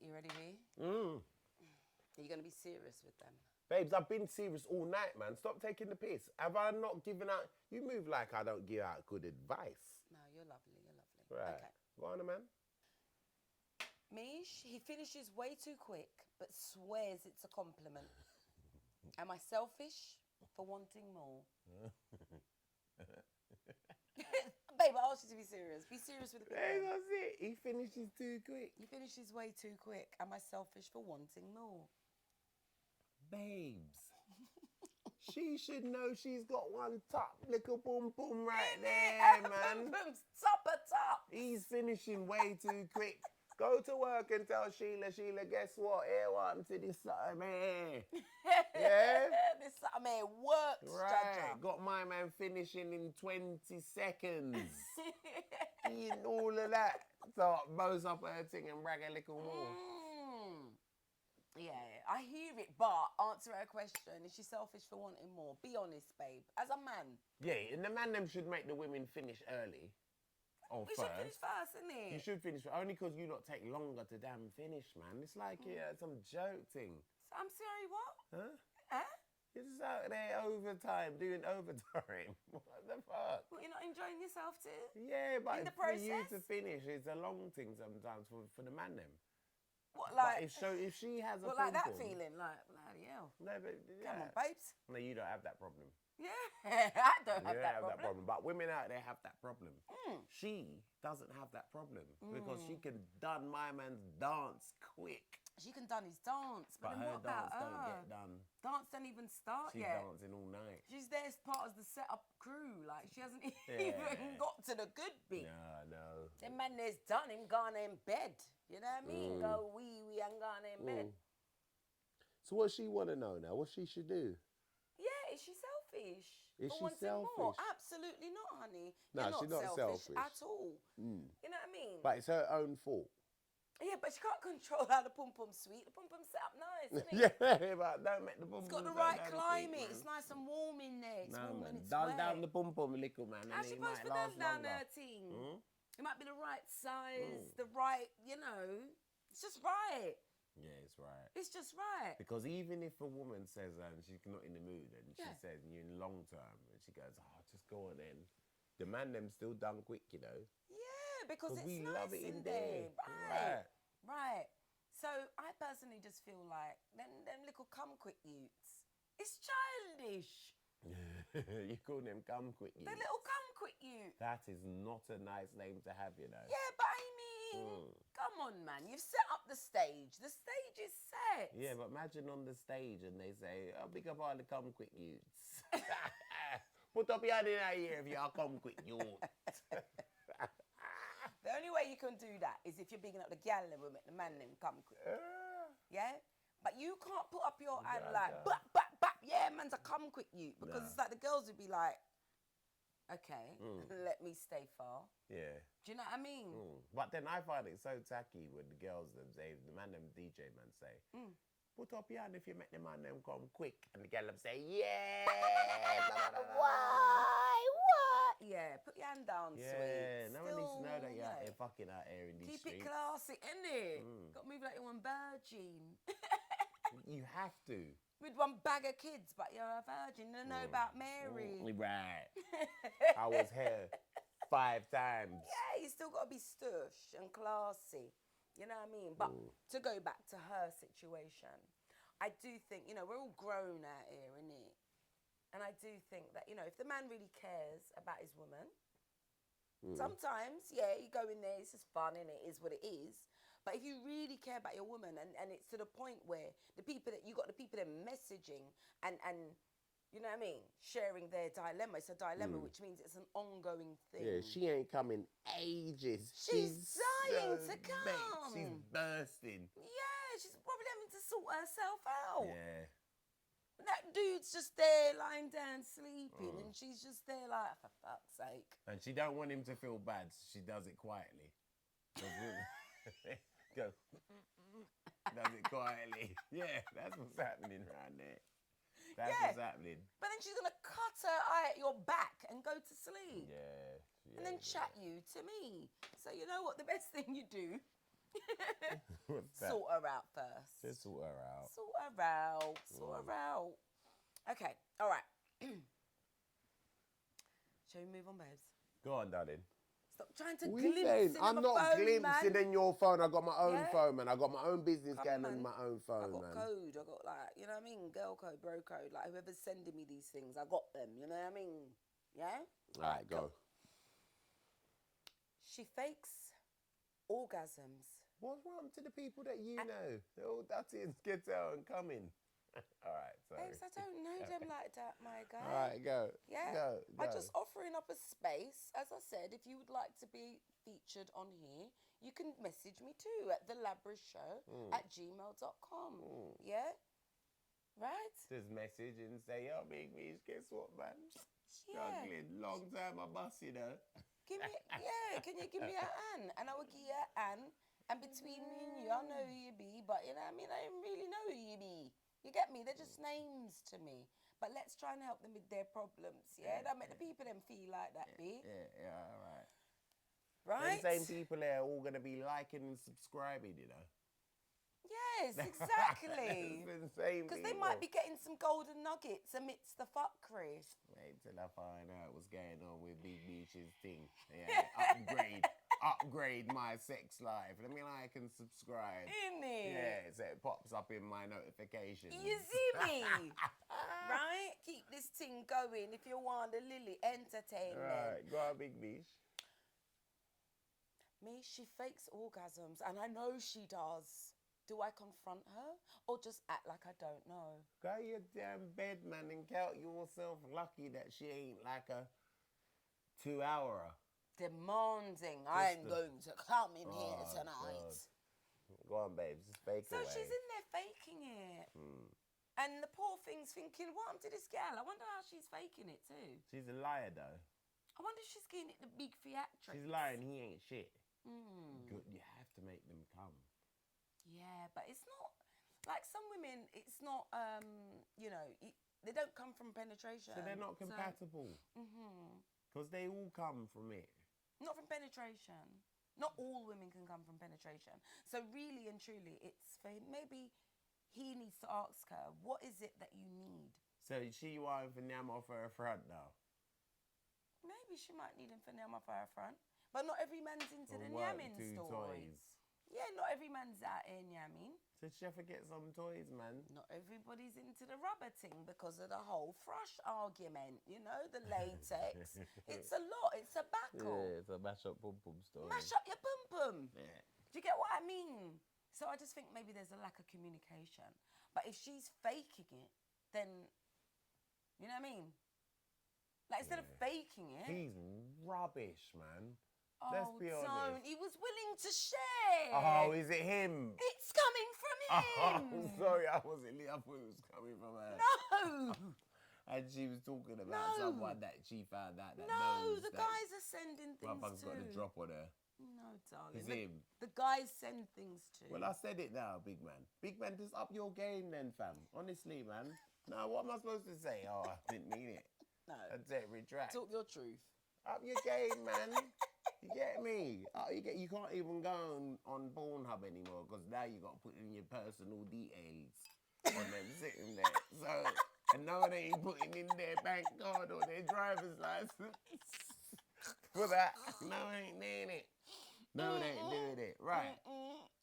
You ready, V? Mm. Are you going to be serious with them? Babes, I've been serious all night, man. Stop taking the piss. Have I not given out? You move like I don't give out good advice. No, you're lovely. Right. Okay. Go on, man. Meesh, he finishes way too quick, but swears it's a compliment. Am I selfish for wanting more? Babe, I asked you to be serious. Be serious with the people. Hey, that's it. He finishes too quick. He finishes way too quick. Am I selfish for wanting more? Babes. She should know she's got one top little boom boom right there, man. Top a top. He's finishing way too quick. Go to work and tell Sheila, guess what? Here, welcome to this something here. Yeah? This something here works, Right. Jaja. Got my man finishing in 20 seconds. Eating all of that. So, bows up her thing and brag a little more. Yeah, I hear it, but answer her question. Is she selfish for wanting more? Be honest, babe. As a man. Yeah, and the man them should make the women finish early. Or We should finish first, isn't it? You should finish only because you not take longer to damn finish, man. It's like some joke thing. I'm sorry, what? Huh? Huh? You're just out there overtime, doing overtime. What the fuck? What, you're not enjoying yourself too? Yeah, but In the for you process? to finish, it's a long thing sometimes for the man them. What, But like, if she has a what, like that pom-pom- feeling? Like, bloody hell. No, but yeah. Come on, babes. No, you don't have that problem. Yeah, I don't have You that don't have problem. that problem. But women out there have that problem. She doesn't have that problem because she can done my man's dance quick. She can done his dance, But then her what about dance don't her? get done. Dance don't even start She's yet. dancing all night. She's there as part of the setup crew. Like, she hasn't even got to the good bit. No. Them man there's done him gone in bed. You know what I mean? Go wee and gone in bed. So what she want to know now? What she should do? Yeah, is she selfish? Is For she wanting more? selfish? Absolutely not, honey. No, You're she's not selfish. at all. You know what I mean? But it's her own fault. Yeah, but she can't control how the pum pum sweet. The pum pum set up nice, isn't it? Yeah, but don't make the bum It's got the bum right down the climate. feet, It's man. nice and warm in there. It's warm and it's Down wet. down the bum bum little man. How's and she it supposed might to put them last down longer. her team? It might be the right size, the right, you know. It's just right. Yeah, it's right. It's just right. Because even if a woman says she's not in the mood and she Yeah. says you're in long term and she goes, just go on then. The man them still done quick, you know. Yeah, because it's we nice love it in in there. there. Right. So I personally just feel like them little come quick youths. It's childish. You call them come quick The youths. little come quick youth. That is not a nice name to have, you know. Yeah, but I mean, come on, man. You've set up the stage. The stage is set. Yeah, but imagine on the stage and they say, pick up all the come quick youths. Put up your hand in our ear if you are come quick youths. The only way you can do that is if you're bigging up the gal and we'll make the man them come quick. Yeah? But you can't put up your hand like, bap, bap, bap. Yeah, man's a come quick you. Because it's like the girls would be like, okay, let me stay far. Yeah. Do you know what I mean? But then I find it so tacky when the girls them say, the man them DJ man say, put up your hand if you make the man them come quick. And the girl them say, yeah. Why? What? Yeah, put your hand down, Yeah, sweet. no one needs to know that you're out here fucking out here in these Keep streets. it classy, innit? Got to move like you're one virgin. You have to. With one bag of kids, but you're a virgin. You know about Mary. Right. I was here 5 times. Yeah, you still got to be stush and classy. You know what I mean? But to go back to her situation, I do think, you know, we're all grown out here, innit? And I do think that, you know, if the man really cares about his woman, sometimes, yeah, you go in there, it's just fun, and it is what it is. But if you really care about your woman, and it's to the point where the people that you got the people that are messaging and you know what I mean, sharing their dilemma. It's a dilemma, which means it's an ongoing thing. Yeah, she ain't coming ages. She's dying to baked. come. She's bursting. Yeah, she's probably having to sort herself out. Yeah. That dude's just there lying down sleeping, and she's just there like, for fuck's sake. And she don't want him to feel bad, so she does it quietly. Go. Does it quietly. Yeah, that's what's happening right there. That's what's happening. But then she's gonna cut her eye at your back and go to sleep. Yeah. And then chat you to me. So you know what? The best thing you do What's that? Sort her out first. Just sort her out. Sort her out. Sort her out. Okay, all right. Shall we move on, babes? Go on, darling. Stop trying to What are you glimpse saying? in I'm my not phone, glimpsing man. in your phone. I got my own Yeah? phone, man. I got my own business Come going on, on man. my own phone, I got man. code. I got like, you know what I mean? Girl code, bro code. Like whoever's sending me these things, I got them. You know what I mean? Yeah? All right, go. She fakes orgasms. What's wrong to the people that you know? They're all dirty and skittle and coming. All right, sorry. Babes, I don't know them like that, my guy. All right, go. Yeah? Go. I'm just offering up a space. As I said, if you would like to be featured on here, you can message me too at thelabrishshow@gmail.com. Yeah? Right? Just message and say, yo, Big Meesh, guess what, man? Struggling. Long time I bust, you know. Give me, yeah, can you give me a hand? And I will give you a hand. And between me and you, I know who you be, but you know what I mean? I don't really know who you be. You get me? They're just names to me. But let's try and help them with their problems, yeah? Don't make the people them feel like that, B. Yeah, all right. Right? The same people there are all going to be liking and subscribing, you know. Yes, exactly. It's the same Because they people. might be getting some golden nuggets amidst the fuckery. Wait till I find out what's going on with Big Meesh's thing. Yeah, upgrade my sex life. Let me like and subscribe. Innit? Yeah, so it pops up in my notifications. You see me? Right? Keep this thing going if you want the Lily entertainment. Right, go on, Big Meesh. Me, she fakes orgasms, and I know she does. Do I confront her or just act like I don't know? Go your damn bed, man, and count yourself lucky that she ain't like a 2-hourer. Demanding. I'm going to come in here tonight. God. Go on, babes, just fake So away. she's in there faking it. And the poor thing's thinking, what happened to this girl? I wonder how she's faking it too. She's a liar, though. I wonder if she's getting it the big theatrics. She's lying, he ain't shit. Good, you have to make them come. Yeah, but it's not like some women. It's not. You know, they don't come from penetration. So they're not compatible. Because they all come from it. Not from penetration. Not all women can come from penetration. So really and truly, it's for maybe he needs to ask her, what is it that you need? So she want for Nyam off her front now. Maybe she might need him for Nyam off her front, but not every man's into the What, Nyamming 2 story. toys. Yeah, not every man's out here Nyamming. So she have to get some toys, man. Not everybody's into the rubber thing because of the whole thrush argument, you know, the latex. It's a lot, it's a battle. Yeah, it's a mash up pum pum story. Mash up your pum pum. Yeah. Do you get what I mean? So I just think maybe there's a lack of communication. But if she's faking it, then, you know what I mean? Like instead of faking it. He's rubbish, man. Oh, Let's be honest. don't. He was willing to share. Oh, is it him? It's coming from him. Oh, sorry, I thought it was coming from her. No. And she was talking about No. someone that she found out that No, knows the that guys are sending things motherfucker's too. got the drop on her. No, darling. It's him. The guys send things too. Well, I said it now, big man. Big man, just up your game then, fam. Honestly, man. No, what am I supposed to say? Oh, I didn't mean it. No. That's it, retract. Talk your truth. Up your game, man. You get me? You can't even go on Pornhub anymore because now you got to put in your personal details on them sitting there. So, and no one ain't putting in their bank card or their driver's license for that. No, ain't doing it. No, they ain't doing it. Right.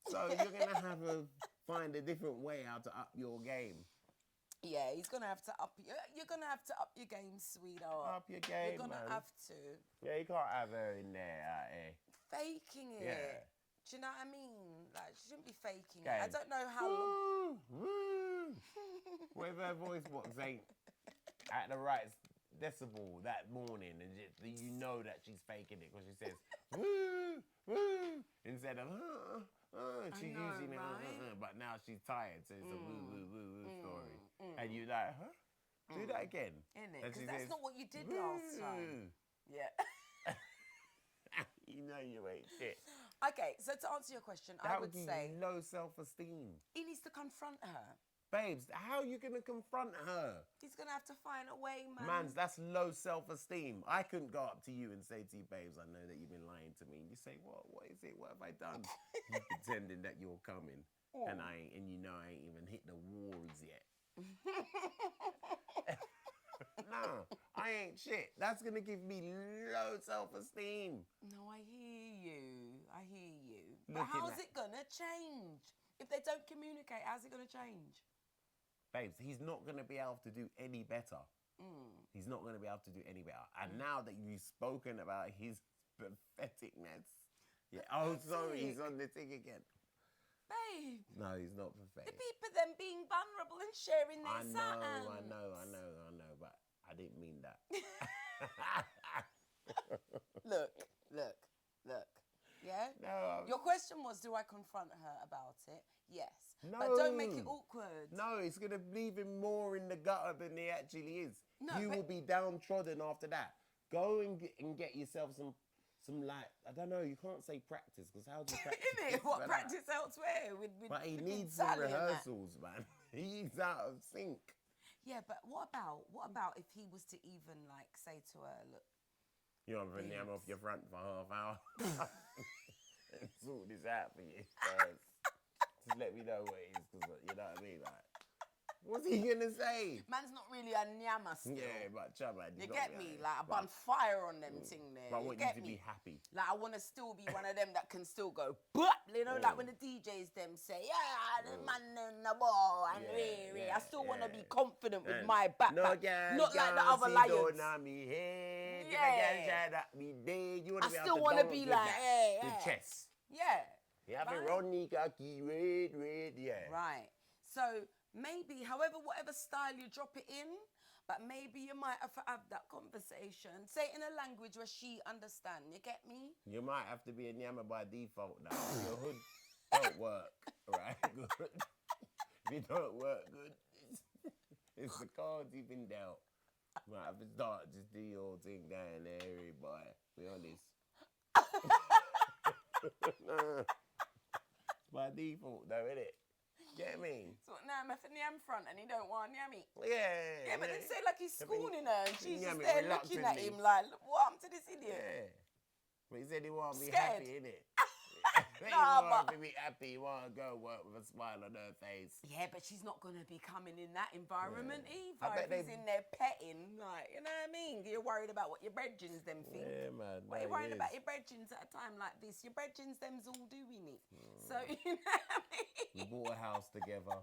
So you're going to have to find a different way how to up your game. Yeah, he's gonna have to up. You're gonna have to up your game, sweetheart. Up your game, You're gonna man. have to. Yeah, you can't have her in there, out here. Faking it. Yeah. Do you know what I mean? Like she shouldn't be faking it. Okay. I don't know how. Woo, woo. Whether her voice box ain't at the right decibel that morning, and you know that she's faking it because she says woo, woo, instead of she's know, using it, right? but now she's tired, so it's a woo, woo, woo, woo story. And you like, do that again. Innit? And Because she that's says, not what you did last time. Yeah. You know you ain't shit. Okay, so to answer your question, I That would would be say low self-esteem. he needs to confront her. Babes, how are you going to confront her? He's going to have to find a way, man. Mans, that's low self-esteem. I couldn't go up to you and say to you, babes, I know that you've been lying to me. And you say, what? What is it? What have I done? You pretending that you're coming. And you know I ain't even hit the walls yet. No, I ain't shit. That's going to give me low self-esteem. No, I hear you. I hear you. Looking But how's at- it going to change? If they don't communicate, how's it going to change? Babes, he's not going to be able to do any better. He's not going to be able to do any better. And now that you've spoken about his patheticness, yeah. Oh, sorry, he's on the thing again. Babe. No, he's not The pathetic. people them being vulnerable and sharing their I know, but I didn't mean that. Look. Yeah? No, Your question was, do I confront her about it? Yes. No. But don't make it awkward. No, it's going to leave him more in the gutter than he actually is. No, You but- will be downtrodden after that. Go and get yourself some like, I don't know, you can't say practice, because how do you practice? Innit? What for that? practice elsewhere? With But he flipping needs some Sally and that? rehearsals, man. He's out of sync. Yeah, but what about if he was to even like say to her, look, You want to yam off your front for half hour? And sort this out for you first. Just let me know what it is, because you know what I mean? Like, what's he going to say? man's not really a nyama still. Yeah, but chubba, You get me? Like, I bun fire on them thing there. But I want you get to me? be happy. Like, I want to still be one of them that can still go, but, you know, like when the DJs them say, yeah, the man in the ball, and I still want to be confident with my back. No not girl like the can't other sit lions. down on me head. If Yeah. a girl shine at me dead, you wanna I be still able wanna dance be with like, that, hey, with hey. chest. Yeah. You have it Right. Ronnie cocky, red, yeah. Right. So maybe, whatever style you drop it in, but maybe you might have to have that conversation. Say it in a language where she understand. You get me? You might have to be a nyama by default now. Your hood don't work, right? Good. If it don't work good, it's the cards you've been dealt. Might have to start, just do your thing down there, boy. Be honest. By default, though, innit? Get me? So now I'm in the ham front and he don't want yammy. Yeah. Yeah, but then say like he's schooling her and she's Yeah, just me there looking at reluctantly. him like, "Look, what happened to this idiot?" Yeah. But he said he want me Scared. happy, innit? He Nah, want but- me happy. He want to go work with a smile on her face. Yeah, but she's not gonna be coming in that environment I either. bet If he's they- in there petting, like, you know what I mean? You're worried about what your brethrens them think. Yeah, man. What you no, worrying he about is. your brethrens at a time like this? Your brethrens them's all doing it. So, you know what I We mean? bought a house together.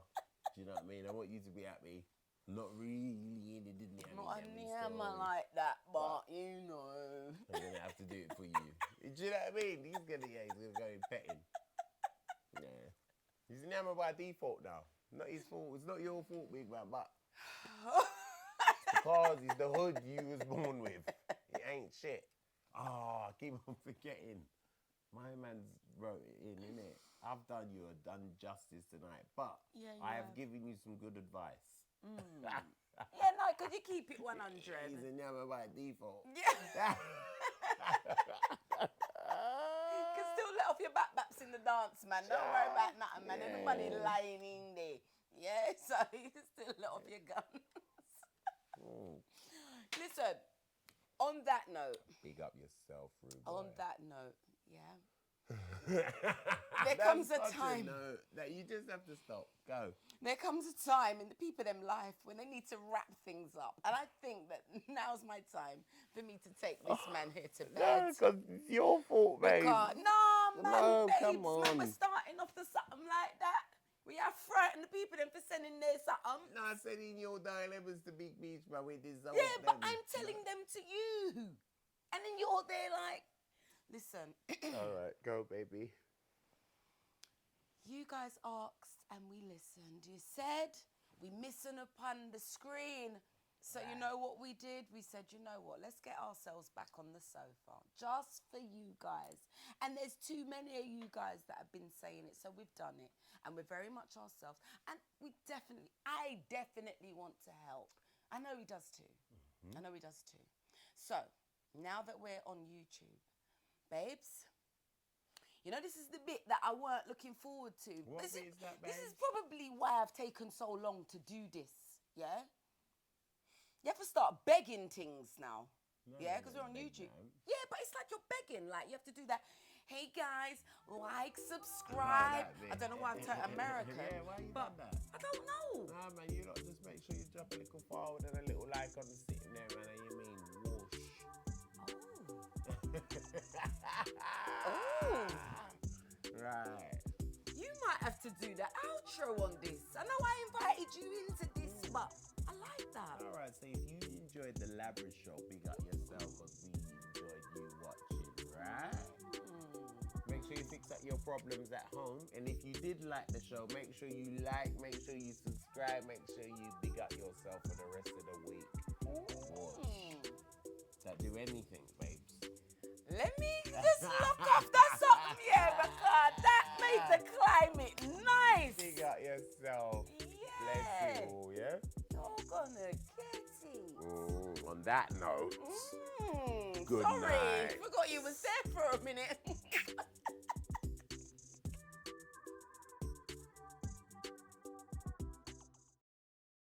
Do you know what I mean? I want you to be happy. Not really in it, didn't it? Not a nyama like that, but you know. I'm gonna have to do it for you. Do you know what I mean? He's gonna go in petting. Yeah. He's a nyama by default now. Not his fault. It's not your fault, big man, but because he's the hood you was born with. It ain't shit. Ah, I keep on forgetting. My man's wrote it in, innit? I've done you a done justice tonight, but Yeah, I you have have. given you some good advice. Yeah, no, because you keep it 100. He's a nyama by default. Yeah. You can still let off your baps in the dance, man. Don't worry about nothing, man. Ain't nobody lying in there. Yeah, so you can still let off your guns. Listen, on that note, Big up yourself, Ruby. on that note, yeah. There comes a time. That you just have to stop. Go. There comes a time in the people them life when they need to wrap things up. And I think that now's my time for me to take this man here to No, bed. because it's your fault, babe. Because, no, man, No, babes, come man, on. we're starting off to something like that. We have frightened the people them for sending their something. No, I said in your dilemmas to Big Meesh, but we did some Yeah, of but them. I'm telling them to you. And then you're there like, listen, All right, go, baby. you guys asked and we listened. You said we missing upon the screen. So you know what we did? We said, you know what? Let's get ourselves back on the sofa just for you guys. And there's too many of you guys that have been saying it. So we've done it. And we're very much ourselves. And I definitely want to help. I know he does too. I know he does too. So now that we're on YouTube, babes, You know, this is the bit that I weren't looking forward to. What bit is that, babe? This is probably why I've taken so long to do this, yeah? You have to start begging things now. No, Yeah, because we're on YouTube. man. Yeah, but it's like you're begging. Like, you have to do that. Hey, guys, like, subscribe. I don't know why I'm turned American. Yeah, why you but done that? I don't know. Nah, man, you lot just make sure you drop a little forward and a little like on the sitting there, man, and you mean whoosh. Oh. Right. You might have to do the outro on this. I know I invited you into this, but I like that. All right, so if you enjoyed the Labrish Show, big up yourself, because we enjoyed you watching, right? Make sure you fix up your problems at home. And if you did like the show, make sure you like, make sure you subscribe, make sure you big up yourself for the rest of the week. Whoosh. That do anything, babes. Let me just look off that something here, because that made the climate nice. Big up yourself. Yeah. Bless you all, yeah? You're gonna get it. On that note, good Sorry, night. forgot you was there for a minute.